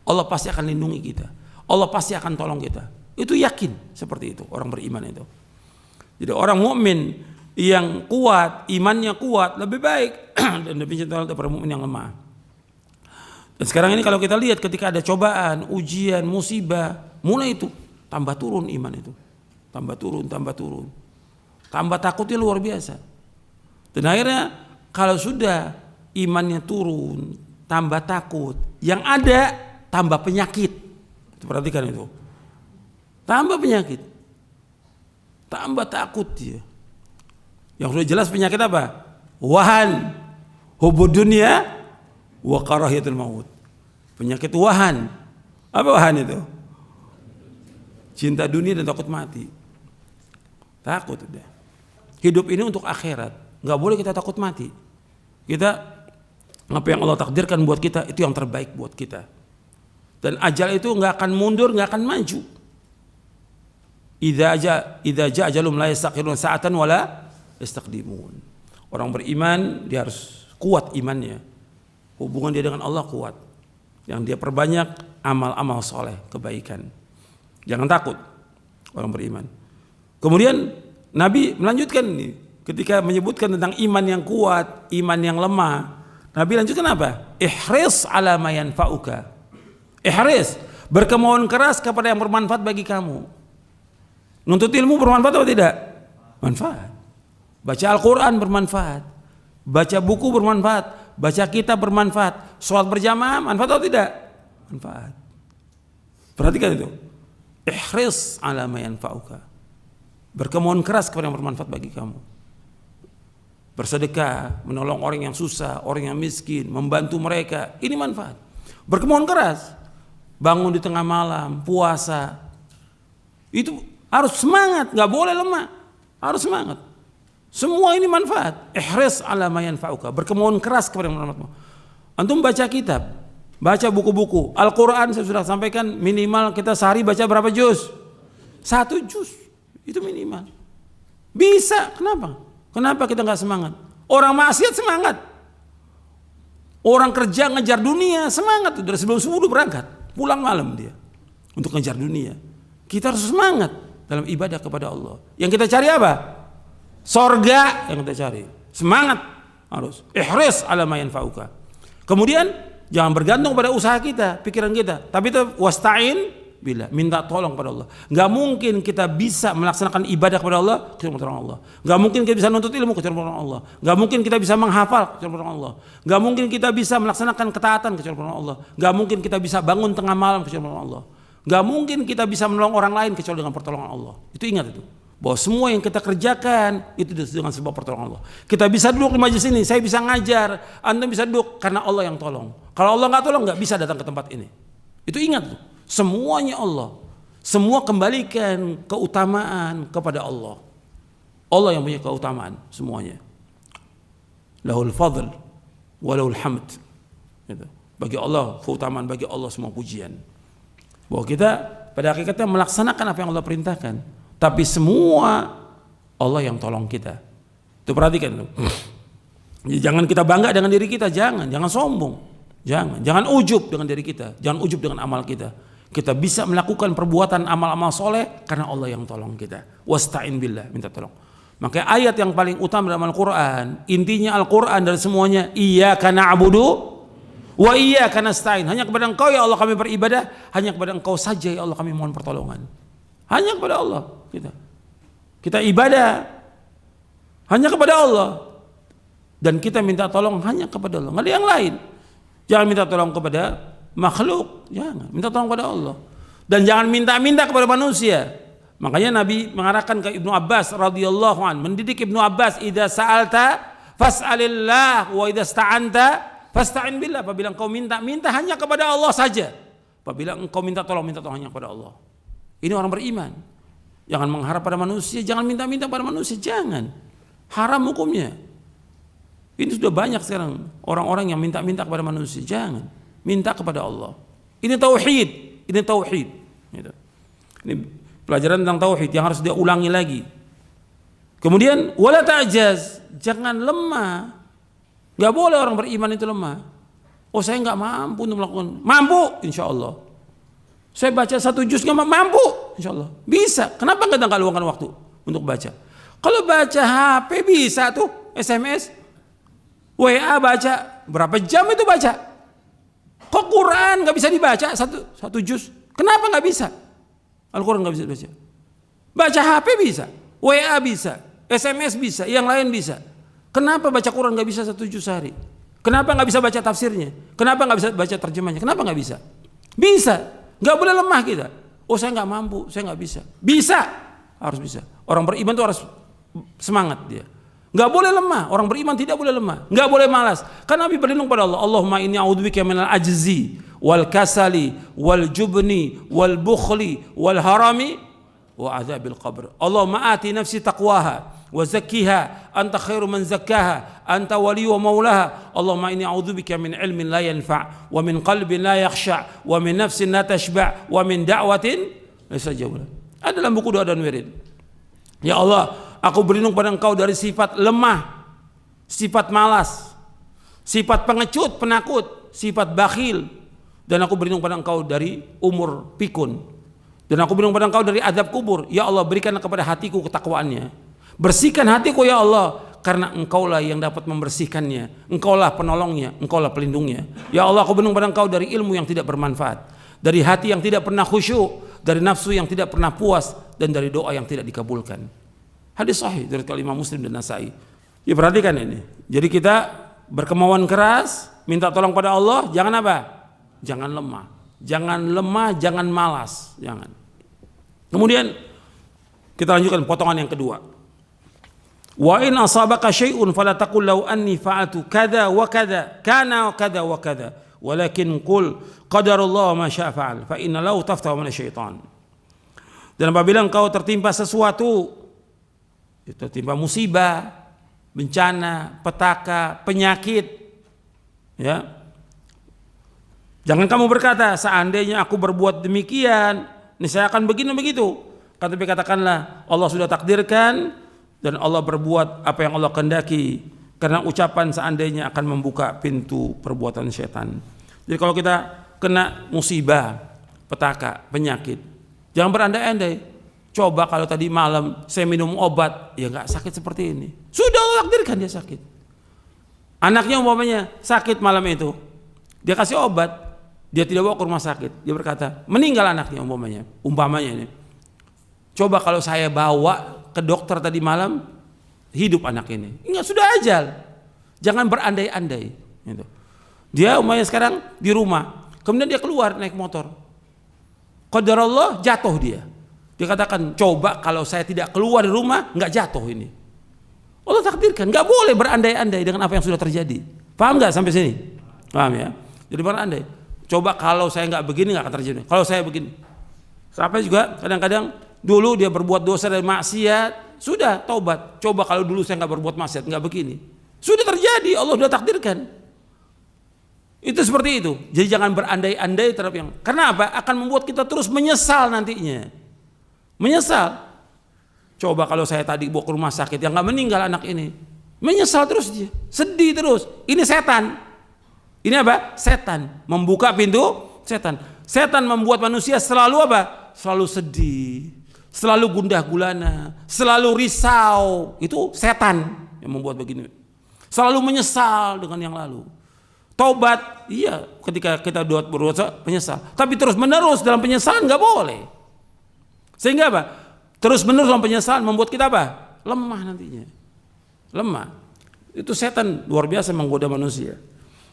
Allah pasti akan lindungi kita. Allah pasti akan tolong kita. Itu yakin seperti itu orang beriman itu. Jadi orang mukmin yang kuat, imannya kuat lebih baik dan lebih cinta daripada mukmin yang lemah. Dan sekarang ini kalau kita lihat ketika ada cobaan, ujian, musibah, mulai itu tambah turun iman itu. Tambah turun. Tambah takutnya luar biasa. Dan akhirnya kalau sudah imannya turun, tambah takut, yang ada tambah penyakit. Perhatikan itu. Tambah penyakit. Tambah takut dia. Yang sudah jelas penyakit apa? Wahan, hubud dunia, wa karahiyatul maut. Penyakit wahan. Apa wahan itu? Cinta dunia dan takut mati. Takut udah. Hidup ini untuk akhirat. Nggak boleh kita takut mati. Kita apa yang Allah takdirkan buat kita itu yang terbaik buat kita. Dan ajal itu nggak akan mundur, nggak akan maju. Idza jaa ajalum la yastakhirun sa'atan wala yastaqdimun. Orang beriman dia harus kuat imannya. Hubungan dia dengan Allah kuat. Yang dia perbanyak amal-amal soleh, kebaikan. Jangan takut orang beriman. Kemudian Nabi melanjutkan ini ketika menyebutkan tentang iman yang kuat, iman yang lemah. Nabi lanjutkan apa? Ihris ala ma yanfa'uka. Ihris, berkemauan keras kepada yang bermanfaat bagi kamu. Nuntut ilmu bermanfaat atau tidak? Manfaat. Baca Al-Quran bermanfaat. Baca buku bermanfaat. Baca kitab bermanfaat. Sholat berjamaah manfaat atau tidak? Manfaat. Perhatikan itu. Ihris ala ma yanfa'uka. Berkemauan keras kepada yang bermanfaat bagi kamu. Bersedekah, menolong orang yang susah, orang yang miskin, membantu mereka. Ini manfaat. Berkemauan keras. Bangun di tengah malam, puasa. Itu harus semangat, nggak boleh lemah. Harus semangat. Semua ini manfaat. Ihris ala ma yanfa'uka. Berkemauan keras kepada yang bermanfaat. Antum baca kitab, baca buku-buku. Al-Quran saya sudah sampaikan minimal kita sehari baca berapa juz? 1 juz. Itu minimal. Bisa, kenapa? Kenapa kita nggak semangat? Orang maksiat semangat. Orang kerja ngejar dunia semangat. Dari sebelum subuh berangkat, pulang malam dia untuk ngejar dunia. Kita harus semangat dalam ibadah kepada Allah. Yang kita cari apa? Sorga yang kita cari. Semangat harus. Ihris ala ma yanfa'uka. Kemudian jangan bergantung pada usaha kita, pikiran kita. Tapi itu wasta'in billah, minta tolong pada Allah. Gak mungkin kita bisa melaksanakan ibadah kepada Allah kecuali pertolongan Allah. Gak mungkin kita bisa nuntut ilmu kecuali pertolongan Allah. Gak mungkin kita bisa menghafal kecuali pertolongan Allah. Gak mungkin kita bisa melaksanakan ketaatan kecuali pertolongan Allah. Gak mungkin kita bisa bangun tengah malam kecuali pertolongan Allah. Gak mungkin kita bisa menolong orang lain kecuali dengan pertolongan Allah. Itu ingat itu. Bahwa semua yang kita kerjakan itu dengan sebab pertolongan Allah. Kita bisa duduk di majelis ini, saya bisa ngajar, Anda bisa duduk karena Allah yang tolong. Kalau Allah nggak tolong nggak bisa datang ke tempat ini. Itu ingat tuh. Semuanya Allah. Semua kembalikan keutamaan kepada Allah. Allah yang punya keutamaan semuanya. Lahul fadl wa lahul hamd. Gitu. Bagi Allah keutamaan, bagi Allah semua pujian. Bahwa kita pada hakikatnya melaksanakan apa yang Allah perintahkan. Tapi semua Allah yang tolong kita. Itu perhatikan tuh. Jangan kita bangga dengan diri kita, jangan sombong. Jangan ujub dengan diri kita, jangan ujub dengan amal kita. Kita bisa melakukan perbuatan amal-amal soleh karena Allah yang tolong kita. Wasta'in billah, minta tolong. Maka ayat yang paling utama dalam Al-Quran, intinya Al-Quran dari semuanya, iyyaka na'budu wa iyyaka nasta'in. Hanya kepada Engkau ya Allah kami beribadah, hanya kepada Engkau saja ya Allah kami mohon pertolongan. Hanya kepada Allah kita. Kita ibadah hanya kepada Allah. Dan kita minta tolong hanya kepada Allah, nggak ada yang lain. Jangan minta tolong kepada makhluk, jangan. Minta tolong kepada Allah. Dan jangan minta-minta kepada manusia. Makanya Nabi mengarahkan ke Ibnu Abbas radhiyallahu an, mendidik Ibnu Abbas, idza sa'alta fas'alillah wa idza sta'anta fasta'in billah. Apabila engkau minta hanya kepada Allah saja. Apabila engkau minta tolong hanya kepada Allah. Ini orang beriman. Jangan mengharap pada manusia, jangan minta-minta pada manusia, jangan. Haram hukumnya. Ini sudah banyak sekarang orang-orang yang minta-minta kepada manusia. Jangan, minta kepada Allah. Ini tauhid, ini tauhid. Ini pelajaran tentang tauhid yang harus dia ulangi lagi. Kemudian wala ta'jaz, jangan lemah. Gak boleh orang beriman itu lemah. Oh, saya nggak mampu untuk melakukan. Mampu, insya Allah. Saya baca 1 juz nggak mampu, insya Allah. Bisa. Kenapa nggak luangkan waktu untuk baca? Kalau baca HP bisa tuh, SMS, WA baca, berapa jam itu baca? Kok Quran nggak bisa dibaca satu juz? Kenapa nggak bisa? Al-Quran nggak bisa dibaca. Baca HP bisa, WA bisa, SMS bisa, yang lain bisa. Kenapa baca Quran nggak bisa 1 juz sehari? Kenapa nggak bisa baca tafsirnya? Kenapa nggak bisa baca terjemahnya? Kenapa nggak bisa? Bisa, nggak boleh lemah kita. Oh, saya nggak mampu, saya nggak bisa. Bisa, harus bisa. Orang beriman tuh harus semangat dia. Nggak boleh lemah, orang beriman tidak boleh lemah, nggak boleh malas. Karena Nabi berlindung pada Allah. Allahumma inni a'udzubika minal ajzi wal kasali wal jubni wal bukhli wal harami wa adzabil qabr. Allahumma ati nafsi taqwaha wa zakkiha anta khairu man zakkaha anta wali wa maulaha. Allahumma inni a'udzubika min ilmin la yanfa' wa min qalbin la yakhsha' wa min nafsin la tashba' wa min da'watin laysa jawla. Ada dalam buku doa dan wirid. Ya Allah, aku berlindung pada Engkau dari sifat lemah, sifat malas, sifat pengecut, penakut, sifat bakhil. Dan aku berlindung pada Engkau dari umur pikun. Dan aku berlindung pada Engkau dari azab kubur. Ya Allah, berikanlah kepada hatiku ketakwaannya. Bersihkan hatiku ya Allah, karena Engkaulah yang dapat membersihkannya. Engkaulah penolongnya, Engkaulah pelindungnya. Ya Allah, aku berlindung pada Engkau dari ilmu yang tidak bermanfaat, dari hati yang tidak pernah khusyuk, dari nafsu yang tidak pernah puas, dan dari doa yang tidak dikabulkan. Hadis sahih dari Imam Muslim dan Nasai. Ya, perhatikan ini. Jadi kita berkemauan keras, minta tolong pada Allah, jangan apa? Jangan lemah. Jangan lemah, jangan malas, jangan. Kemudian kita lanjutkan potongan yang kedua. Wa in asabaka syai'un fala taqul law anni fa'altu kadza wa kadza kana wa kadza wa kadza walakin qul qadarullah ma syaa fa'al fa inna lau taftahu min syaitan. Dan apabila engkau tertimpa sesuatu, tertimpa musibah, bencana, petaka, penyakit, ya, jangan kamu berkata seandainya aku berbuat demikian, niscaya akan begini begitu. Tapi katakanlah Allah sudah takdirkan dan Allah berbuat apa yang Allah kehendaki, karena ucapan seandainya akan membuka pintu perbuatan setan. Jadi kalau kita kena musibah, petaka, penyakit, jangan berandai-andai. Coba kalau tadi malam saya minum obat, ya nggak sakit seperti ini. Sudah Allah takdirkan dia sakit. Anaknya umpamanya sakit malam itu, dia kasih obat, dia tidak bawa ke rumah sakit. Dia berkata, meninggal anaknya umpamanya ini. Coba kalau saya bawa ke dokter tadi malam, hidup anak ini. Enggak, sudah ajal. Jangan berandai-andai. Gitu. Dia umpamanya sekarang di rumah, kemudian dia keluar naik motor. Qadarullah, jatuh dia. Dia katakan, coba kalau saya tidak keluar dari rumah, nggak jatuh ini. Allah takdirkan, nggak boleh berandai-andai dengan apa yang sudah terjadi. Paham nggak sampai sini? Paham ya? Jadi berandai. Coba kalau saya nggak begini, nggak akan terjadi. Kalau saya begini, sampai juga kadang-kadang dulu dia berbuat dosa dan maksiat, sudah taubat. Coba kalau dulu saya nggak berbuat maksiat, nggak begini. Sudah terjadi, Allah sudah takdirkan. Itu seperti itu. Jadi jangan berandai-andai terhadap yang. Karena apa? Akan membuat kita terus menyesal nantinya. Menyesal. Coba kalau saya tadi bawa ke rumah sakit yang nggak meninggal anak ini, menyesal terus dia, sedih terus. Ini setan. Ini apa? Setan membuka pintu setan. Setan membuat manusia selalu apa? Selalu sedih, selalu gundah gulana, selalu risau. Itu setan yang membuat begini. Selalu menyesal dengan yang lalu. Taubat, iya, ketika kita berdosa menyesal. Tapi terus menerus dalam penyesalan nggak boleh. Sehingga apa? terus menerus penyesalan membuat kita apa? Lemah nantinya. Lemah. Itu setan luar biasa menggoda manusia.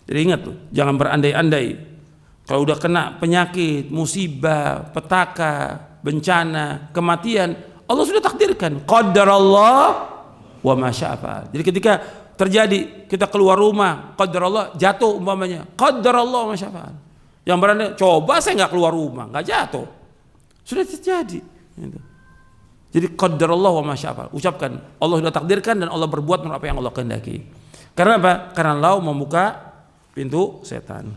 Jadi ingat tuh, jangan berandai-andai. Kalau udah kena penyakit, musibah, petaka, bencana, kematian, Allah sudah takdirkan. Qadarallah wa ma syaa fa'al. Jadi ketika terjadi kita keluar rumah, qadarallah jatuh umpamanya, qadarallah wa ma syaa fa'al. Yang berandai, coba saya nggak keluar rumah, nggak jatuh, sudah terjadi. Gitu. Jadi qadarallah wa ma syaa fa'al. Ucapkan Allah sudah takdirkan dan Allah berbuat menurut apa yang Allah kehendaki. Karena apa? Karena Allah membuka pintu setan.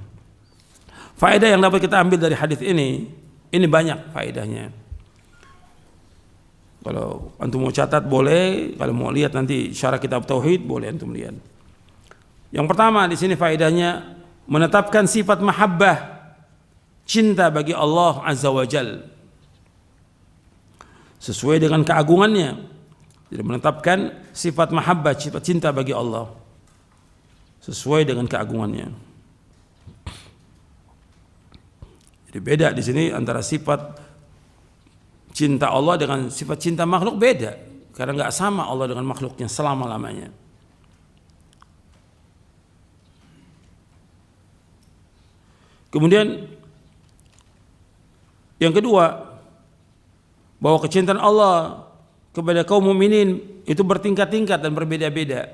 Faedah yang dapat kita ambil dari hadis ini banyak faedahnya. Kalau antum mau catat boleh, kalau mau lihat nanti syarah kitab tauhid boleh antum lihat. Yang pertama di sini faedahnya menetapkan sifat mahabbah, cinta bagi Allah Azza wa Jal sesuai dengan keagungannya. Jadi menetapkan sifat mahabbah, sifat cinta bagi Allah sesuai dengan keagungannya. Jadi beda di sini antara sifat cinta Allah dengan sifat cinta makhluk beda, karena nggak sama Allah dengan makhluknya selama-lamanya. Kemudian yang kedua, bahwa kecintaan Allah kepada kaum mukminin itu bertingkat-tingkat dan berbeda-beda.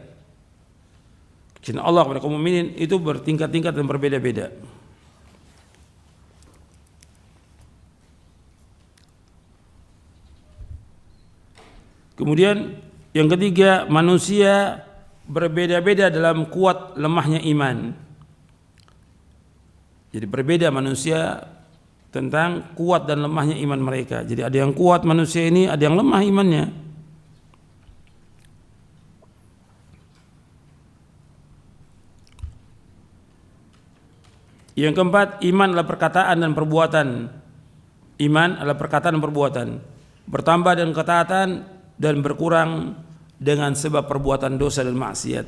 Kecintaan Allah kepada kaum mukminin itu bertingkat-tingkat dan berbeda-beda. Kemudian yang ketiga, manusia berbeda-beda dalam kuat lemahnya iman. Jadi berbeda manusia tentang kuat dan lemahnya iman mereka. Jadi ada yang kuat manusia ini, ada yang lemah imannya. Yang keempat, iman adalah perkataan dan perbuatan. Iman adalah perkataan dan perbuatan. Bertambah dengan ketaatan dan berkurang dengan sebab perbuatan dosa dan maksiat.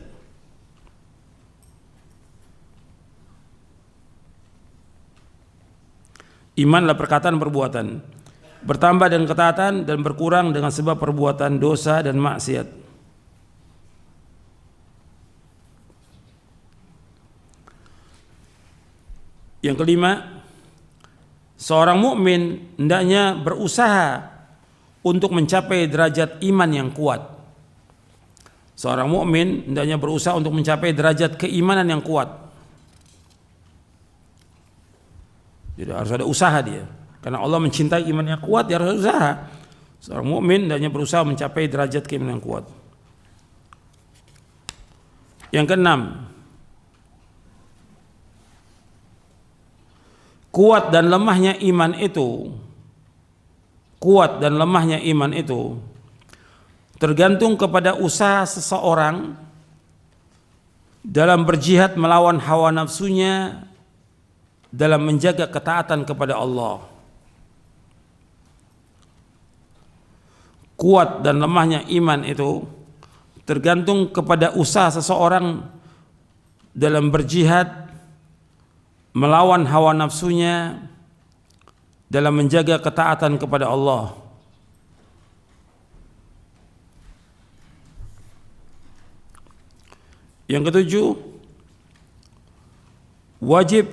Iman adalah perkataan dan perbuatan, bertambah dengan ketaatan dan berkurang dengan sebab perbuatan dosa dan maksiat. Yang kelima, seorang mukmin hendaknya berusaha untuk mencapai derajat iman yang kuat. Seorang mukmin hendaknya berusaha untuk mencapai derajat keimanan yang kuat. Jadi harus ada usaha dia. Karena Allah mencintai iman yang kuat, dia harus usaha. Seorang mukmin hendaknya berusaha mencapai derajat keimanan yang kuat. Yang keenam, kuat dan lemahnya iman itu tergantung kepada usaha seseorang dalam berjihad melawan hawa nafsunya dalam menjaga ketaatan kepada Allah. Kuat dan lemahnya iman itu tergantung kepada usaha seseorang dalam berjihad melawan hawa nafsunya dalam menjaga ketaatan kepada Allah. Yang ketujuh, wajib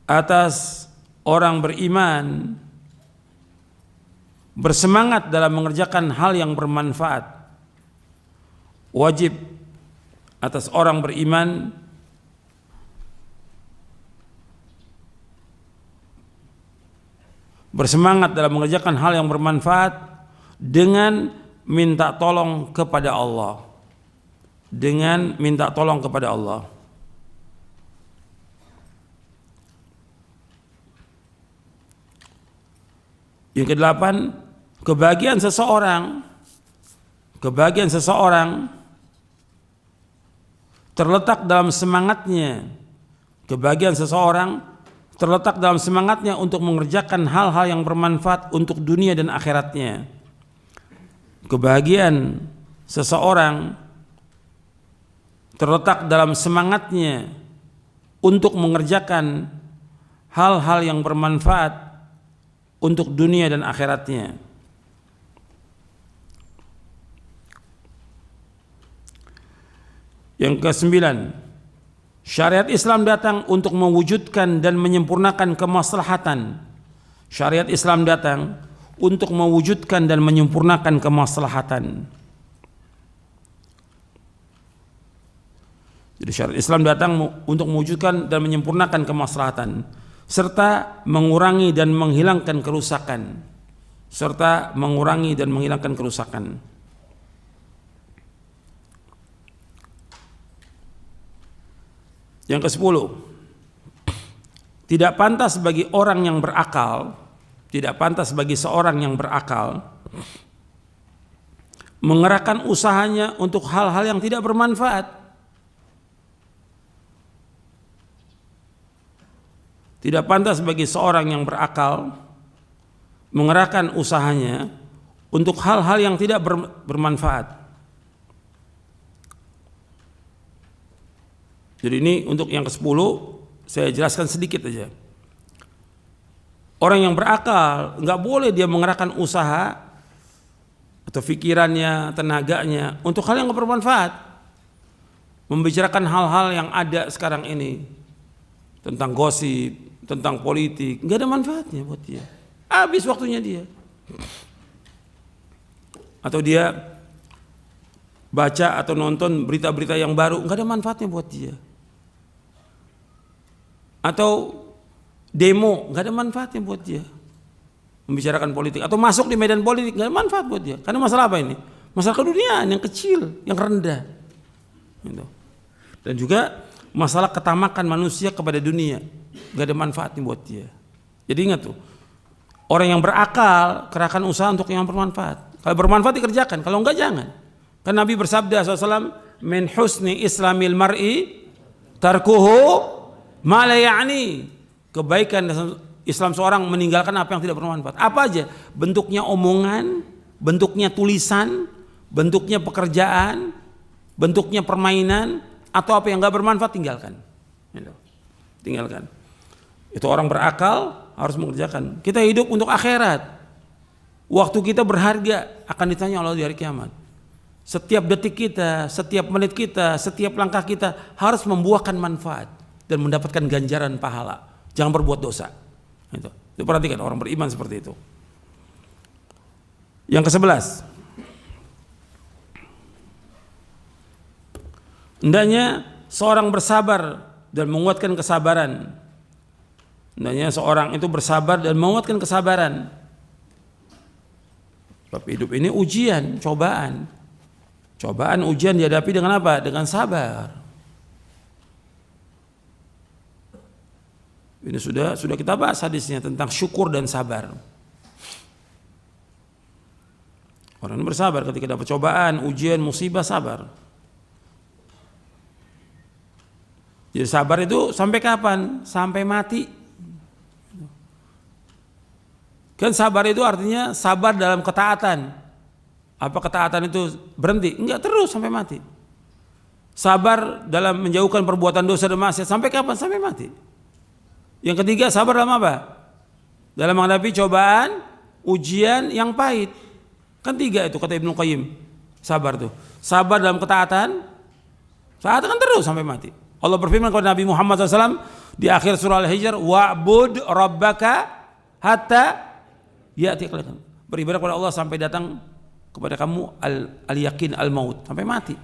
atas orang beriman bersemangat dalam mengerjakan hal yang bermanfaat. Wajib atas orang beriman bersemangat dalam mengerjakan hal yang bermanfaat dengan minta tolong kepada Allah. Dengan minta tolong kepada Allah. Yang kedelapan, kebahagiaan seseorang terletak dalam semangatnya. Kebahagiaan seseorang terletak dalam semangatnya untuk mengerjakan hal-hal yang bermanfaat untuk dunia dan akhiratnya. Kebahagiaan seseorang terletak dalam semangatnya untuk mengerjakan hal-hal yang bermanfaat untuk dunia dan akhiratnya. Yang kesembilan, syariat Islam datang untuk mewujudkan dan menyempurnakan kemaslahatan. Syariat Islam datang untuk mewujudkan dan menyempurnakan kemaslahatan. Jadi syariat Islam datang untuk mewujudkan dan menyempurnakan kemaslahatan serta mengurangi dan menghilangkan kerusakan. Yang ke-10, tidak pantas bagi seorang yang berakal mengerahkan usahanya untuk hal-hal yang tidak bermanfaat. Tidak pantas bagi seorang yang berakal mengerahkan usahanya untuk hal-hal yang tidak bermanfaat. Jadi ini untuk yang ke-10 saya jelaskan sedikit aja. Orang yang berakal nggak boleh dia mengerahkan usaha atau pikirannya, tenaganya untuk hal yang nggak bermanfaat. Membicarakan hal-hal yang ada sekarang ini tentang gosip, tentang politik, nggak ada manfaatnya buat dia. Habis waktunya dia. Atau dia baca atau nonton berita-berita yang baru, nggak ada manfaatnya buat dia. Atau demo, nggak ada manfaatnya buat dia. Membicarakan politik atau masuk di medan politik, nggak ada manfaat buat dia. Karena masalah apa ini? Masalah keduniaan yang kecil, yang rendah. Gitu. Dan juga masalah ketamakan manusia kepada dunia, nggak ada manfaatnya buat dia. Jadi ingat tuh, orang yang berakal kerahkan usaha untuk yang bermanfaat. Kalau bermanfaat dikerjakan, kalau enggak jangan. Kan Nabi bersabda SAW, min husni islamil mar'i tarkuhu ma la ya'ni. Kebaikan Islam seorang meninggalkan apa yang tidak bermanfaat. Apa aja? Bentuknya omongan, bentuknya tulisan, bentuknya pekerjaan, bentuknya permainan, atau apa yang enggak bermanfaat tinggalkan. Tinggalkan. Itu orang berakal harus mengerjakan. Kita hidup untuk akhirat. Waktu kita berharga akan ditanya Allah di hari kiamat. Setiap detik kita, setiap menit kita, setiap langkah kita harus membuahkan manfaat dan mendapatkan ganjaran pahala. Jangan berbuat dosa. Itu perhatikan orang beriman seperti itu. Yang ke-11, hendaknya seorang bersabar dan menguatkan kesabaran. Hendaknya seorang itu bersabar dan menguatkan kesabaran. Sebab hidup ini ujian, cobaan. Cobaan, ujian dihadapi dengan apa? Dengan sabar. Ini sudah kita bahas hadisnya tentang syukur dan sabar. Orang ini bersabar ketika dapat cobaan, ujian, musibah, sabar. Jadi sabar itu sampai kapan? Sampai mati. Kan sabar itu artinya sabar dalam ketaatan. Apa ketaatan itu berhenti? Enggak, terus sampai mati. Sabar dalam menjauhkan perbuatan dosa dan maksiat sampai kapan? Sampai mati. Yang ketiga, sabar dalam apa? Dalam menghadapi cobaan, ujian yang pahit. Kan 3 itu kata Ibnu Qayyim. Sabar tuh. Sabar dalam ketaatan, saat kan terus sampai mati. Allah berfirman kepada Nabi Muhammad SAW di akhir surah Al-Hijr, wa'bud rabbaka hatta ya'tiyakal. Beribadah kepada Allah sampai datang kepada kamu al-yakin al-maut, sampai mati.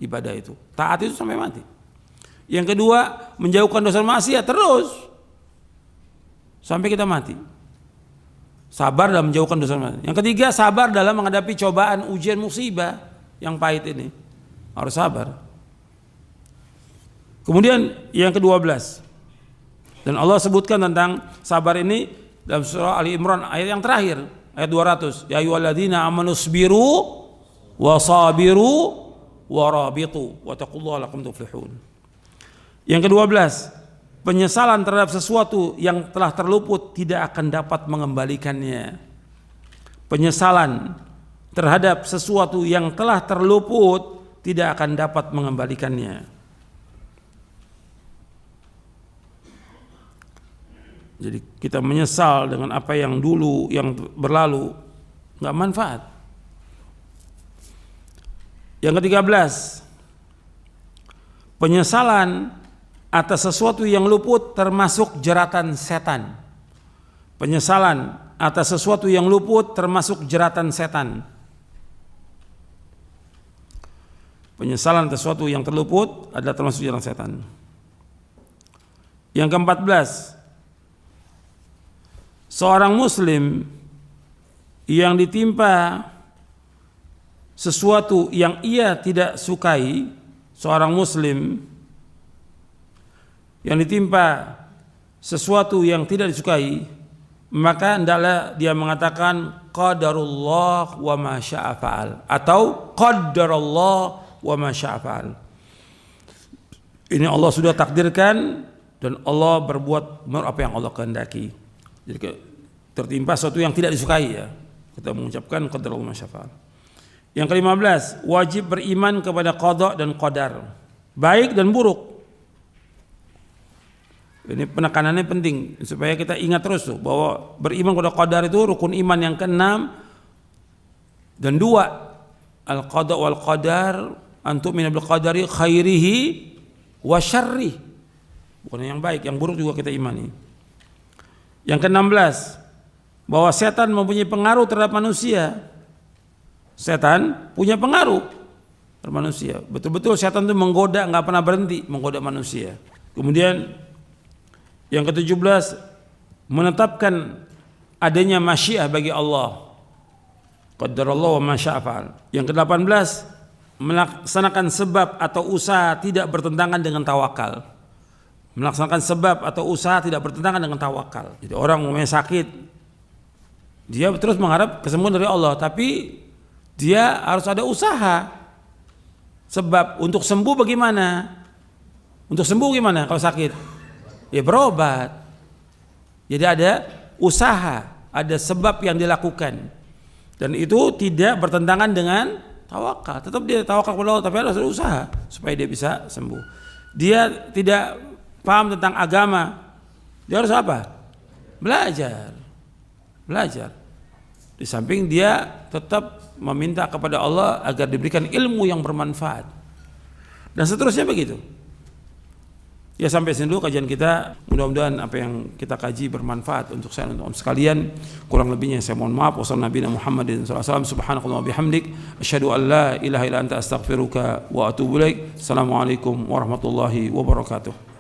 Ibadah itu, taat itu sampai mati. Yang kedua, menjauhkan dosa maksiat terus sampai kita mati. Sabar dalam menjauhkan dosa maksiat. Yang ketiga, sabar dalam menghadapi cobaan, ujian, musibah yang pahit ini. Harus sabar. Kemudian yang ke-12, dan Allah sebutkan tentang sabar ini dalam surah Ali Imran ayat yang terakhir, ayat 200. Ya ayyuhalladzina amanu sabiru wa sabiru wa rabitu wa taqullaha lakum tuflihun. Yang ke-12, penyesalan terhadap sesuatu yang telah terluput tidak akan dapat mengembalikannya. Penyesalan terhadap sesuatu yang telah terluput tidak akan dapat mengembalikannya. Jadi kita menyesal dengan apa yang dulu, yang berlalu, nggak manfaat. Yang ke-13, Penyesalan atas sesuatu yang luput termasuk jeratan setan. Penyesalan atas sesuatu yang luput termasuk jeratan setan. Penyesalan atas sesuatu yang terluput adalah termasuk jeratan setan. Yang ke-14, seorang muslim yang ditimpa sesuatu yang ia tidak sukai, seorang muslim yang ditimpa sesuatu yang tidak disukai, maka hendaklah dia mengatakan qadarullah wa ma syaa fa'al, atau qadarallah wa ma syaa fa'al. Ini Allah sudah takdirkan dan Allah berbuat menurut apa yang Allah kehendaki. Jadi tertimpa sesuatu yang tidak disukai, ya, kita mengucapkan qadarullah wa ma syaa fa'al. Yang ke-15, wajib beriman kepada qada dan qadar, baik dan buruk. Ini penekanannya penting supaya kita ingat terus tuh, bahwa beriman kepada qadar itu rukun iman yang ke-6 dan 2. Al-qada wal qadar, antum min bil qadari khairihi wa syarrih. Bukan yang baik, yang buruk juga kita imani. Yang ke-16, bahwa setan mempunyai pengaruh terhadap manusia. Setan punya pengaruh terhadap manusia. Betul-betul setan itu menggoda, nggak pernah berhenti menggoda manusia. Kemudian yang ke-17, menetapkan adanya masyiah bagi Allah. Qadarallahu wa ma syaa fa'al. Yang ke-18, melaksanakan sebab atau usaha tidak bertentangan dengan tawakal. Melaksanakan sebab atau usaha tidak bertentangan dengan tawakal. Jadi orang yang sakit, dia terus mengharap kesembuhan dari Allah, tapi dia harus ada usaha. Sebab untuk sembuh bagaimana? Untuk sembuh gimana kalau sakit? Ya berobat. Jadi ada usaha, ada sebab yang dilakukan. Dan itu tidak bertentangan dengan tawakal. Tetap dia tawakal kepada Allah, tapi harus ada usaha supaya dia bisa sembuh. Dia tidak paham tentang agama, dia harus apa? Belajar. Di samping dia tetap meminta kepada Allah agar diberikan ilmu yang bermanfaat. Dan seterusnya begitu. Ya, sampai sini dulu kajian kita. Mudah-mudahan apa yang kita kaji bermanfaat untuk saya dan untuk sekalian. Kurang lebihnya saya mohon maaf. Wassalamualaikum warahmatullahi wabarakatuh. Subhanakallah wa bihamdik, asyhadu an la ilaha illa anta astaghfiruka wa atubu ilaik. Assalamualaikum warahmatullahi wabarakatuh.